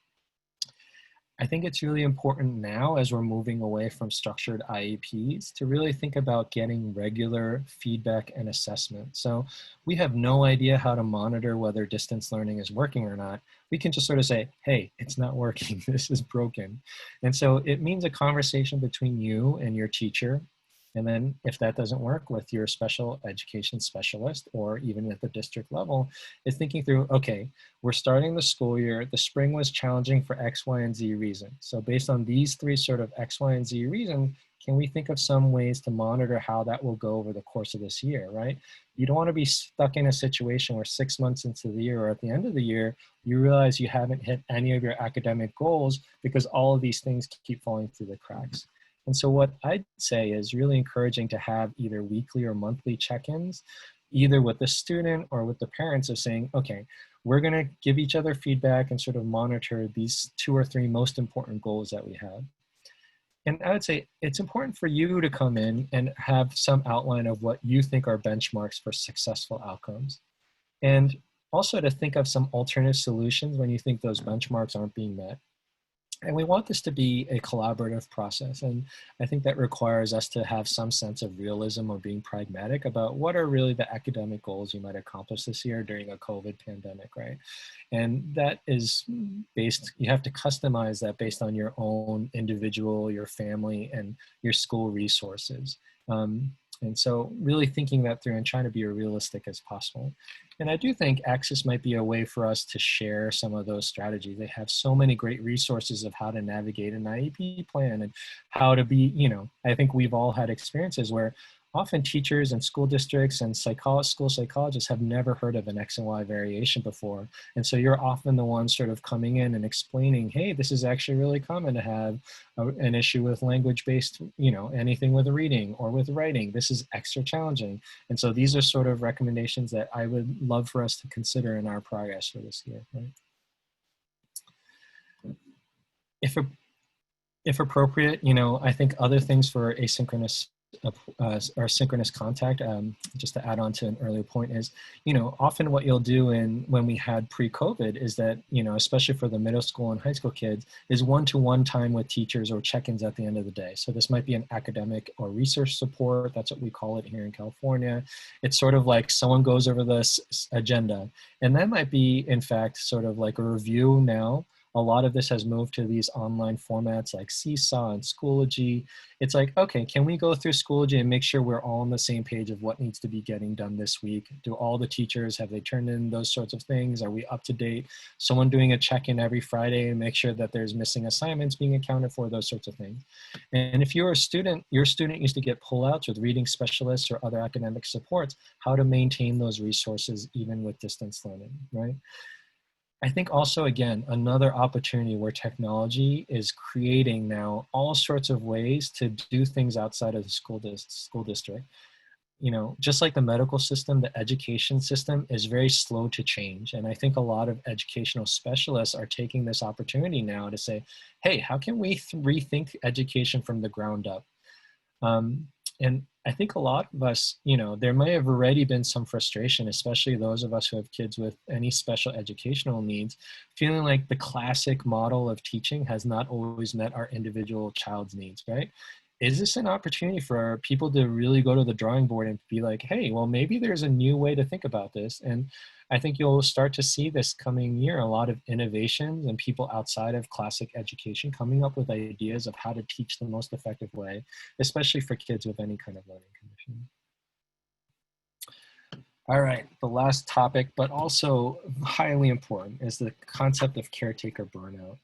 Speaker 2: I think it's really important now as we're moving away from structured IEPs to really think about getting regular feedback and assessment. So we have no idea how to monitor whether distance learning is working or not. We can just sort of say, hey, it's not working, this is broken. And so it means a conversation between you and your teacher. And then if that doesn't work with your special education specialist or even at the district level, is thinking through, okay, we're starting the school year. The spring was challenging for X, Y, and Z reasons. So based on these three sort of X, Y, and Z reasons, can we think of some ways to monitor how that will go over the course of this year, right? You don't want to be stuck in a situation where 6 months into the year or at the end of the year, you realize you haven't hit any of your academic goals because all of these things keep falling through the cracks. And so what I'd say is really encouraging to have either weekly or monthly check-ins, either with the student or with the parents of saying, okay, we're going to give each other feedback and sort of monitor these 2 or 3 most important goals that we have. And I would say it's important for you to come in and have some outline of what you think are benchmarks for successful outcomes. And also to think of some alternative solutions when you think those benchmarks aren't being met. And we want this to be a collaborative process. And I think that requires us to have some sense of realism or being pragmatic about what are really the academic goals you might accomplish this year during a COVID pandemic, right? And that is based, you have to customize that based on your own individual, your family, and your school resources. And so really thinking that through and trying to be as realistic as possible. And I do think AXYS might be a way for us to share some of those strategies. They have so many great resources of how to navigate an IEP plan and how to be, you know, I think we've all had experiences where often teachers and school districts and school psychologists have never heard of an X and Y variation before. And so you're often the one sort of coming in and explaining, hey, this is actually really common to have an issue with language-based, anything with reading or with writing. This is extra challenging. And so these are sort of recommendations that I would love for us to consider in our progress for this year, right? If appropriate, I think other things for asynchronous or synchronous contact, just to add on to an earlier point, is, often what you'll do when we had pre-COVID is that, especially for the middle school and high school kids, is one-to-one time with teachers or check-ins at the end of the day. So this might be an academic or research support. That's what we call it here in California. It's sort of like someone goes over this agenda, and that might be, in fact, sort of like a review now. A lot of this has moved to these online formats like Seesaw and Schoology. It's like, okay, can we go through Schoology and make sure we're all on the same page of what needs to be getting done this week? Do all the teachers, have they turned in those sorts of things? Are we up to date? Someone doing a check-in every Friday and make sure that there's missing assignments being accounted for, those sorts of things. And if you're a student, your student used to get pullouts with reading specialists or other academic supports, how to maintain those resources even with distance learning, right? I think also, again, another opportunity where technology is creating now all sorts of ways to do things outside of the school district. Just like the medical system, the education system is very slow to change. And I think a lot of educational specialists are taking this opportunity now to say, hey, how can we rethink education from the ground up? And I think a lot of us, there may have already been some frustration, especially those of us who have kids with any special educational needs, feeling like the classic model of teaching has not always met our individual child's needs, right? Is this an opportunity for people to really go to the drawing board and be like, hey, well, maybe there's a new way to think about this? And I think you'll start to see this coming year, a lot of innovations and people outside of classic education coming up with ideas of how to teach the most effective way, especially for kids with any kind of learning condition. All right, the last topic, but also highly important, is the concept of caretaker burnout.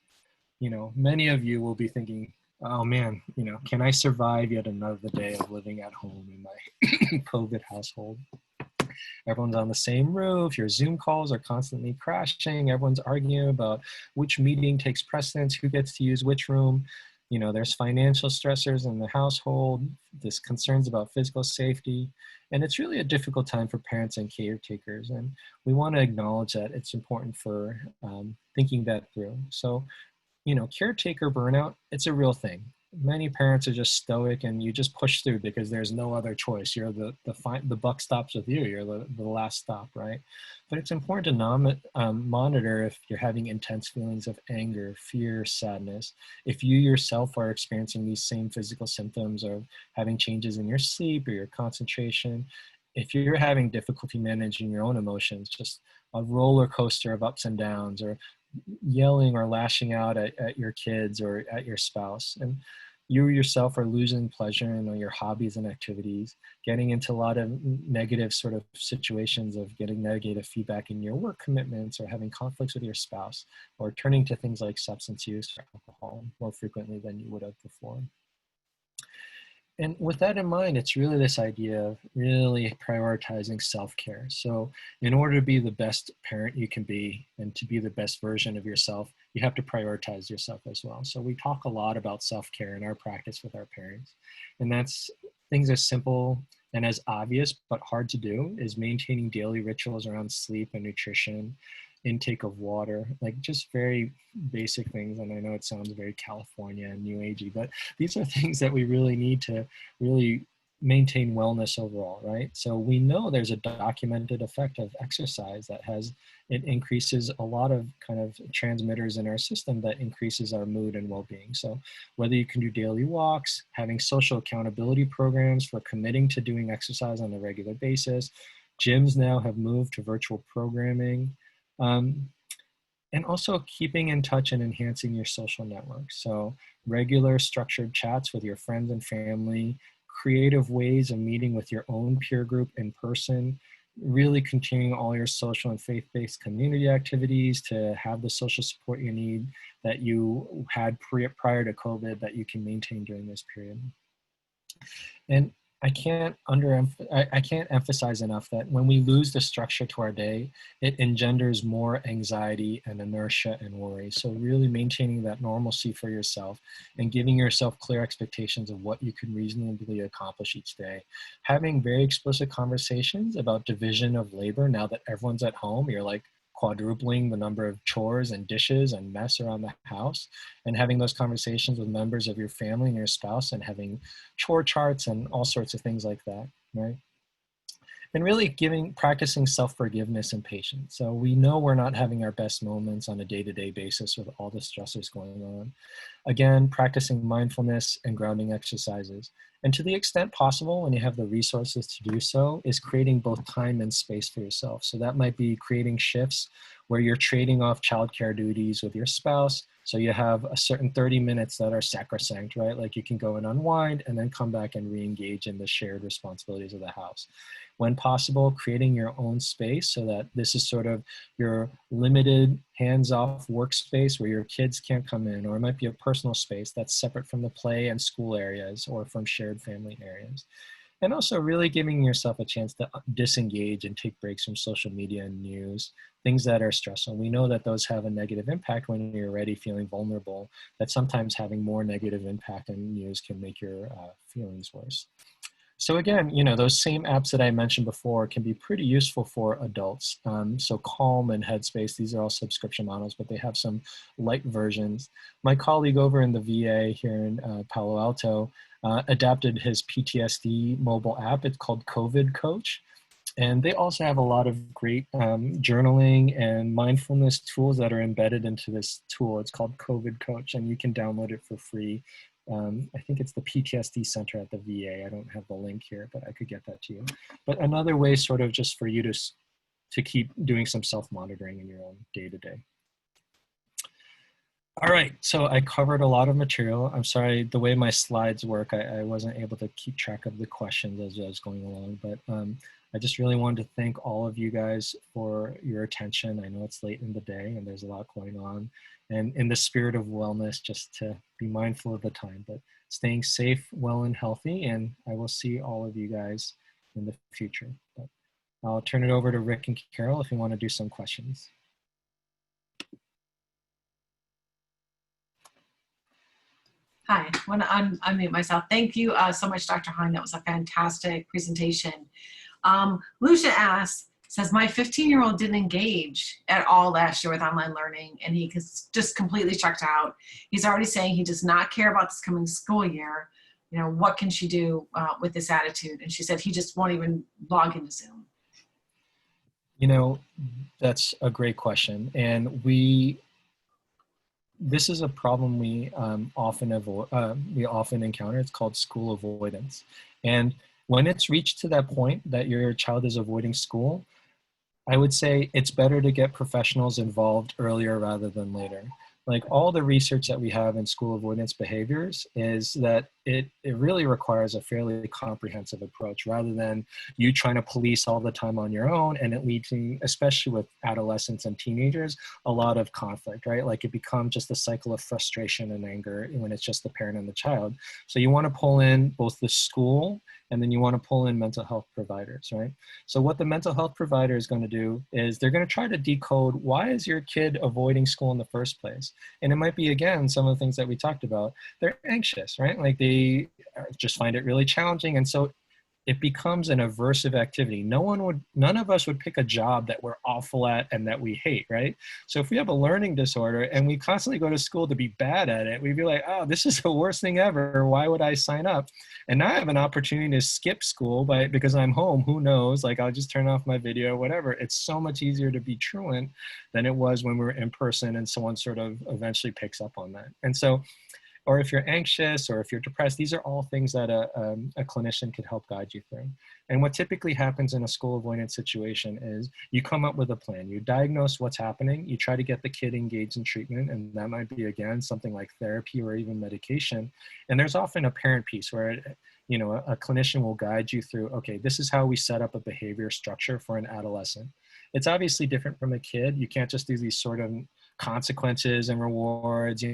Speaker 2: Many of you will be thinking, oh man, can I survive yet another day of living at home in my COVID household? Everyone's on the same roof, your Zoom calls are constantly crashing, everyone's arguing about which meeting takes precedence, who gets to use which room. There's financial stressors in the household, there's concerns about physical safety, and it's really a difficult time for parents and caretakers. And we want to acknowledge that it's important for thinking that through. So, caretaker burnout, it's a real thing. Many parents are just stoic and you just push through because there's no other choice. You're the buck stops with you. You're the last stop, right? But it's important to monitor if you're having intense feelings of anger, fear, sadness. If you yourself are experiencing these same physical symptoms of having changes in your sleep or your concentration, if you're having difficulty managing your own emotions, just a roller coaster of ups and downs, or yelling or lashing out at your kids or at your spouse, and you yourself are losing pleasure in your hobbies and activities, getting into a lot of negative sort of situations of getting negative feedback in your work commitments, or having conflicts with your spouse, or turning to things like substance use or alcohol more frequently than you would have before. And with that in mind, it's really this idea of really prioritizing self-care. So in order to be the best parent you can be and to be the best version of yourself, you have to prioritize yourself as well. So we talk a lot about self-care in our practice with our parents. And that's things as simple and as obvious but hard to do is maintaining daily rituals around sleep and nutrition, intake of water, like just very basic things. And I know it sounds very California and new agey, but these are things that we really need to really maintain wellness overall, right? So we know there's a documented effect of exercise that it increases a lot of kind of transmitters in our system that increases our mood and well-being. So whether you can do daily walks, having social accountability programs for committing to doing exercise on a regular basis, gyms now have moved to virtual programming, and also keeping in touch and enhancing your social network. So regular structured chats with your friends and family, creative ways of meeting with your own peer group in person, really continuing all your social and faith-based community activities to have the social support you need that you had prior to COVID that you can maintain during this period. And I can't emphasize enough that when we lose the structure to our day, it engenders more anxiety and inertia and worry. So really maintaining that normalcy for yourself and giving yourself clear expectations of what you can reasonably accomplish each day. Having very explicit conversations about division of labor now that everyone's at home. You're like quadrupling the number of chores and dishes and mess around the house, and having those conversations with members of your family and your spouse, and having chore charts and all sorts of things like that, right? And really practicing self-forgiveness and patience. So we know we're not having our best moments on a day-to-day basis with all the stressors going on. Again, practicing mindfulness and grounding exercises. And to the extent possible, when you have the resources to do so, is creating both time and space for yourself. So that might be creating shifts where you're trading off childcare duties with your spouse. So you have a certain 30 minutes that are sacrosanct, right? Like you can go and unwind and then come back and re-engage in the shared responsibilities of the house. When possible, creating your own space so that this is sort of your limited hands-off workspace where your kids can't come in, or it might be a personal space that's separate from the play and school areas or from shared family areas. And also really giving yourself a chance to disengage and take breaks from social media and news, things that are stressful. We know that those have a negative impact when you're already feeling vulnerable, that sometimes having more negative impact in news can make your feelings worse. So again, you know, those same apps that I mentioned before can be pretty useful for adults. So Calm and Headspace, these are all subscription models, but they have some light versions. My colleague over in the VA here in Palo Alto adapted his PTSD mobile app. It's called COVID Coach. And they also have a lot of great journaling and mindfulness tools that are embedded into this tool. It's called COVID Coach, and you can download it for free. I think it's the PTSD Center at the VA. I don't have the link here, but I could get that to you. But another way sort of just for you to keep doing some self-monitoring in your own day-to-day. All right, so I covered a lot of material. I'm sorry, the way my slides work, I wasn't able to keep track of the questions as I was going along, but I just really wanted to thank all of you guys for your attention. I know it's late in the day and there's a lot going on. And in the spirit of wellness, just to be mindful of the time, but staying safe, well, and healthy. And I will see all of you guys in the future. But I'll turn it over to Rick and Carol if you want to do some questions.
Speaker 1: Hi, I want to unmute myself. Thank you so much, Dr. Hine. That was a fantastic presentation. Lucia asks, says, my 15-year-old didn't engage at all last year with online learning, and he just completely checked out. He's already saying he does not care about this coming school year. You know, what can she do with this attitude? And she said he just won't even log into Zoom.
Speaker 2: You know, that's a great question. And this is a problem we often encounter. It's called school avoidance. And when it's reached to that point that your child is avoiding school, I would say it's better to get professionals involved earlier rather than later. Like all the research that we have in school avoidance behaviors is that it really requires a fairly comprehensive approach rather than you trying to police all the time on your own, and it leads to, especially with adolescents and teenagers, a lot of conflict, right? Like it becomes just a cycle of frustration and anger when it's just the parent and the child. So you want to pull in both the school and then you want to pull in mental health providers, right? So what the mental health provider is going to do is they're going to try to decode, why is your kid avoiding school in the first place? And it might be, again, some of the things that we talked about. They're anxious, right? Like they just find it really challenging. And so it becomes an aversive activity. None of us would pick a job that we're awful at and that we hate, right? So if we have a learning disorder and we constantly go to school to be bad at it, we'd be like, oh, this is the worst thing ever. Why would I sign up? And now I have an opportunity to skip school because I'm home. Who knows? Like I'll just turn off my video, whatever. It's so much easier to be truant than it was when we were in person and someone sort of eventually picks up on that. And so, or if you're anxious or if you're depressed, these are all things that a clinician could help guide you through. And what typically happens in a school avoidance situation is you come up with a plan. You diagnose what's happening. You try to get the kid engaged in treatment. And that might be, again, something like therapy or even medication. And there's often a parent piece where a clinician will guide you through, okay, this is how we set up a behavior structure for an adolescent. It's obviously different from a kid. You can't just do these sort of consequences and rewards,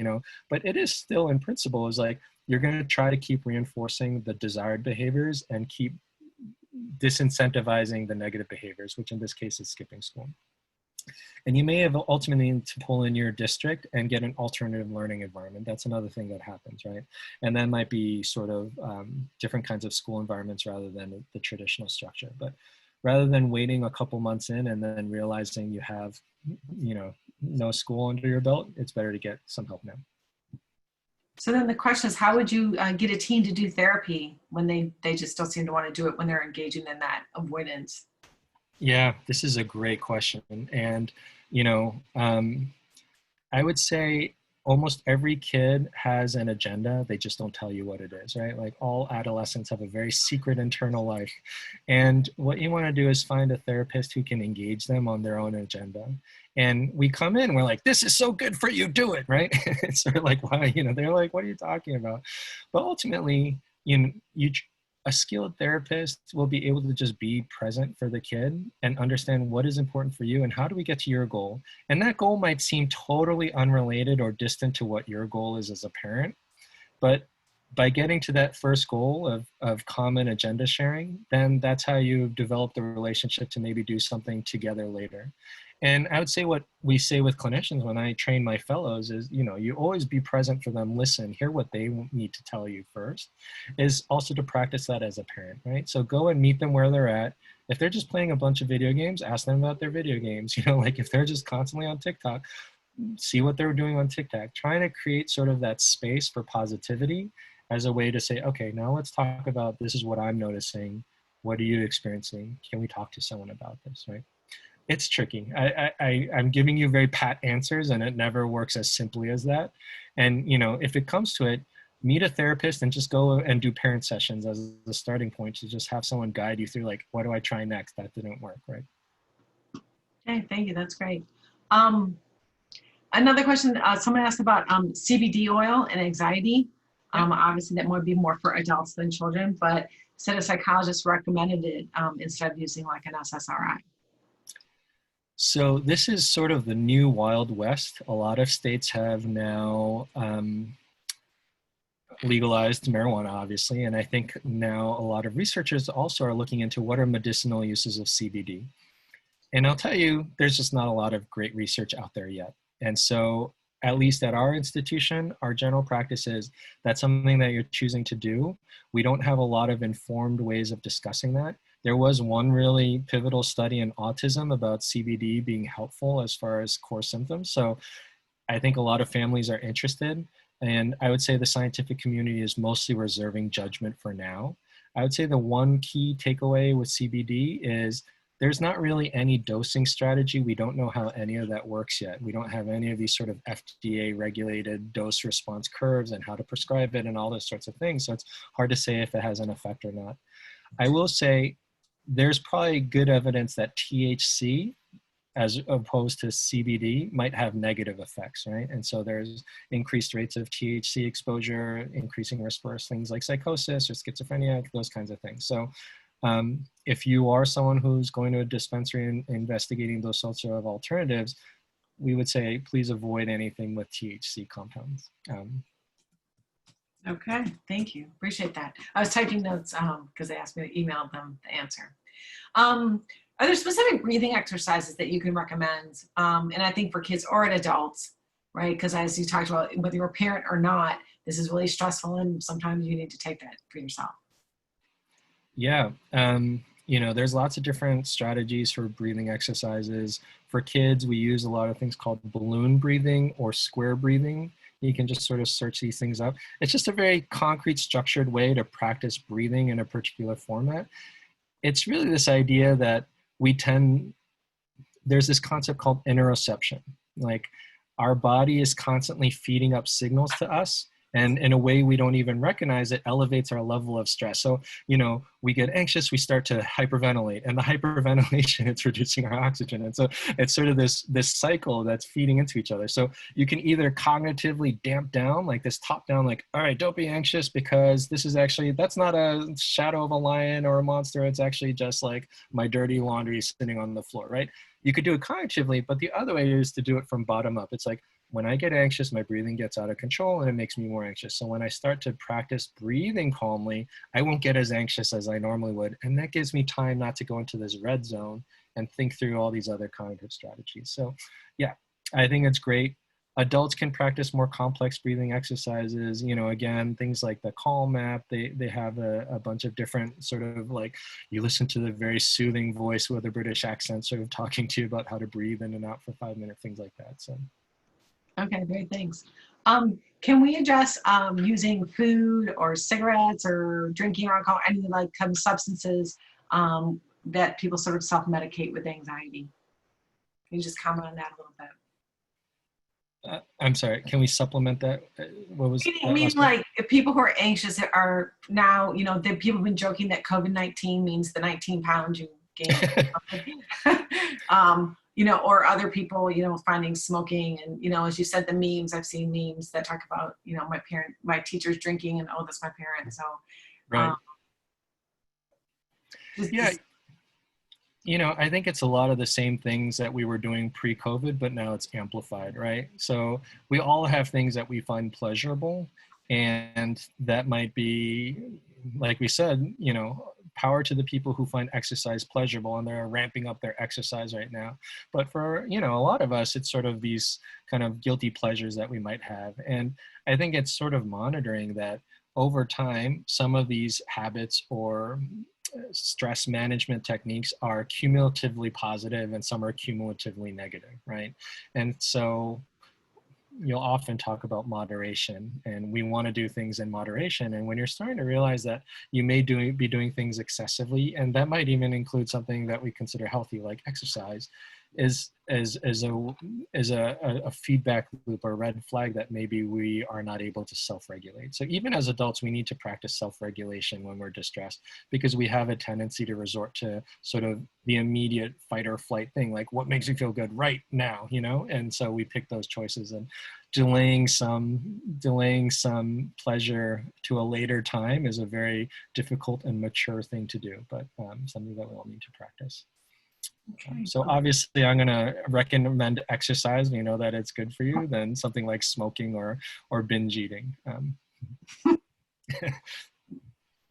Speaker 2: but it is still in principle is like, you're going to try to keep reinforcing the desired behaviors and keep disincentivizing the negative behaviors, which in this case is skipping school. And you may have ultimately need to pull in your district and get an alternative learning environment. That's another thing that happens, right? And that might be sort of different kinds of school environments rather than the traditional structure. But rather than waiting a couple months in and then realizing you have, no school under your belt, it's better to get some help now.
Speaker 1: So then the question is, how would you get a teen to do therapy when they just don't seem to want to do it when they're engaging in that avoidance?
Speaker 2: Yeah, this is a great question. And, I would say almost every kid has an agenda. They just don't tell you what it is, right? Like all adolescents have a very secret internal life. And what you want to do is find a therapist who can engage them on their own agenda. And we come in, we're like, this is so good for you, do it, right? It's sort of like, why, they're like, what are you talking about? But ultimately, a skilled therapist will be able to just be present for the kid and understand what is important for you and how do we get to your goal. And that goal might seem totally unrelated or distant to what your goal is as a parent. But by getting to that first goal of common agenda sharing, then that's how you develop the relationship to maybe do something together later. And I would say what we say with clinicians when I train my fellows is, you always be present for them, listen, hear what they need to tell you first, is also to practice that as a parent, right? So go and meet them where they're at. If they're just playing a bunch of video games, ask them about their video games. Like if they're just constantly on TikTok, see what they're doing on TikTok, trying to create sort of that space for positivity as a way to say, okay, now let's talk about, this is what I'm noticing. What are you experiencing? Can we talk to someone about this, right? It's tricky. I'm giving you very pat answers and it never works as simply as that. And, if it comes to it, meet a therapist and just go and do parent sessions as the starting point to just have someone guide you through like, what do I try next? That didn't work, right?
Speaker 1: Okay, thank you. That's great. Another question, someone asked about CBD oil and anxiety. Obviously that might be more for adults than children, but said a psychologist recommended it instead of using like an SSRI.
Speaker 2: So this is sort of the new Wild West. A lot of states have now legalized marijuana, obviously, and I think now a lot of researchers also are looking into what are medicinal uses of CBD. And I'll tell you, there's just not a lot of great research out there yet. And so at least at our institution, our general practice is that's something that you're choosing to do. We don't have a lot of informed ways of discussing that. There was one really pivotal study in autism about CBD being helpful as far as core symptoms. So I think a lot of families are interested. And I would say the scientific community is mostly reserving judgment for now. I would say the one key takeaway with CBD is there's not really any dosing strategy. We don't know how any of that works yet. We don't have any of these sort of FDA regulated dose response curves and how to prescribe it and all those sorts of things. So it's hard to say if it has an effect or not. I will say there's probably good evidence that THC as opposed to CBD might have negative effects, right? And so there's increased rates of THC exposure, increasing risk for things like psychosis or schizophrenia, those kinds of things. So if you are someone who's going to a dispensary and investigating those sorts of alternatives, we would say, please avoid anything with THC compounds.
Speaker 1: Okay, thank you. Appreciate that. I was typing notes because they asked me to email them the answer. Are there specific breathing exercises that you can recommend? And I think for kids or adults, right? Because as you talked about, whether you're a parent or not, this is really stressful and sometimes you need to take that for yourself.
Speaker 2: Yeah, there's lots of different strategies for breathing exercises. For kids, we use a lot of things called balloon breathing or square breathing. You can just sort of search these things up. It's just a very concrete, structured way to practice breathing in a particular format. It's really this idea that there's this concept called interoception. Like our body is constantly feeding up signals to us. And in a way we don't even recognize it, elevates our level of stress. So, we get anxious, we start to hyperventilate, and the hyperventilation, it's reducing our oxygen. And so it's sort of this cycle that's feeding into each other. So you can either cognitively damp down, like this top down, like, all right, don't be anxious because that's not a shadow of a lion or a monster. It's actually just like my dirty laundry sitting on the floor, right? You could do it cognitively, but the other way is to do it from bottom up. It's like, when I get anxious, my breathing gets out of control and it makes me more anxious. So when I start to practice breathing calmly, I won't get as anxious as I normally would. And that gives me time not to go into this red zone and think through all these other cognitive strategies. So yeah, I think it's great. Adults can practice more complex breathing exercises. You know, again, things like the Calm app, they have a bunch of different sort of like, you listen to the very soothing voice with a British accent sort of talking to you about how to breathe in and out for 5 minutes, things like that. So.
Speaker 1: Okay, great, thanks. Can we address using food or cigarettes or drinking alcohol, any like kind of substances that people sort of self-medicate with anxiety? Can you just comment on that a little bit?
Speaker 2: I'm sorry, can we supplement that? What was
Speaker 1: I mean, like, if people who are anxious are now, you know, the people have been joking that COVID-19 means the 19 pounds you gained. You know, or other people, you know, finding smoking and, you know, as you said, the memes, I've seen memes that talk about, you know, my teacher's drinking and, oh, that's my parent. So,
Speaker 2: right. Yeah. You know, I think it's a lot of the same things that we were doing pre-COVID, but now it's amplified, right? So we all have things that we find pleasurable, and that might be, like we said, you know, power to the people who find exercise pleasurable and they're ramping up their exercise right now. But for, you know, a lot of us, it's sort of these kind of guilty pleasures that we might have. And I think it's sort of monitoring that over time, some of these habits or stress management techniques are cumulatively positive and some are cumulatively negative, right? And so you'll often talk about moderation, and we want to do things in moderation. And when you're starting to realize that you may be doing things excessively, and that might even include something that we consider healthy, like exercise, is a feedback loop or red flag that maybe we are not able to self-regulate. So even as adults, we need to practice self-regulation when we're distressed, because we have a tendency to resort to sort of the immediate fight or flight thing, like what makes you feel good right now, you know? And so we pick those choices, and delaying some pleasure to a later time is a very difficult and mature thing to do, but something that we all need to practice.
Speaker 1: Okay.
Speaker 2: So obviously I'm going to recommend exercise. You know that it's good for you, than something like smoking or binge eating.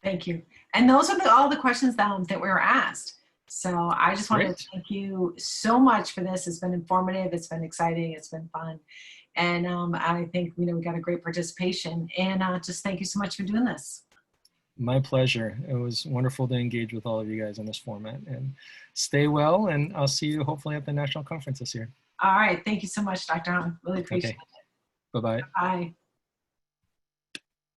Speaker 1: Thank you. And those are all the questions that we were asked. So I just want to thank you so much for this. It's been informative. It's been exciting. It's been fun. And I think, you know, we got a great participation, and just thank you so much for doing this.
Speaker 2: My pleasure. It was wonderful to engage with all of you guys in this format, and stay well, and I'll see you hopefully at the national conference this year.
Speaker 1: All right. Thank you so much, Dr. Hahn. Really appreciate it.
Speaker 2: Bye-bye.
Speaker 1: Bye.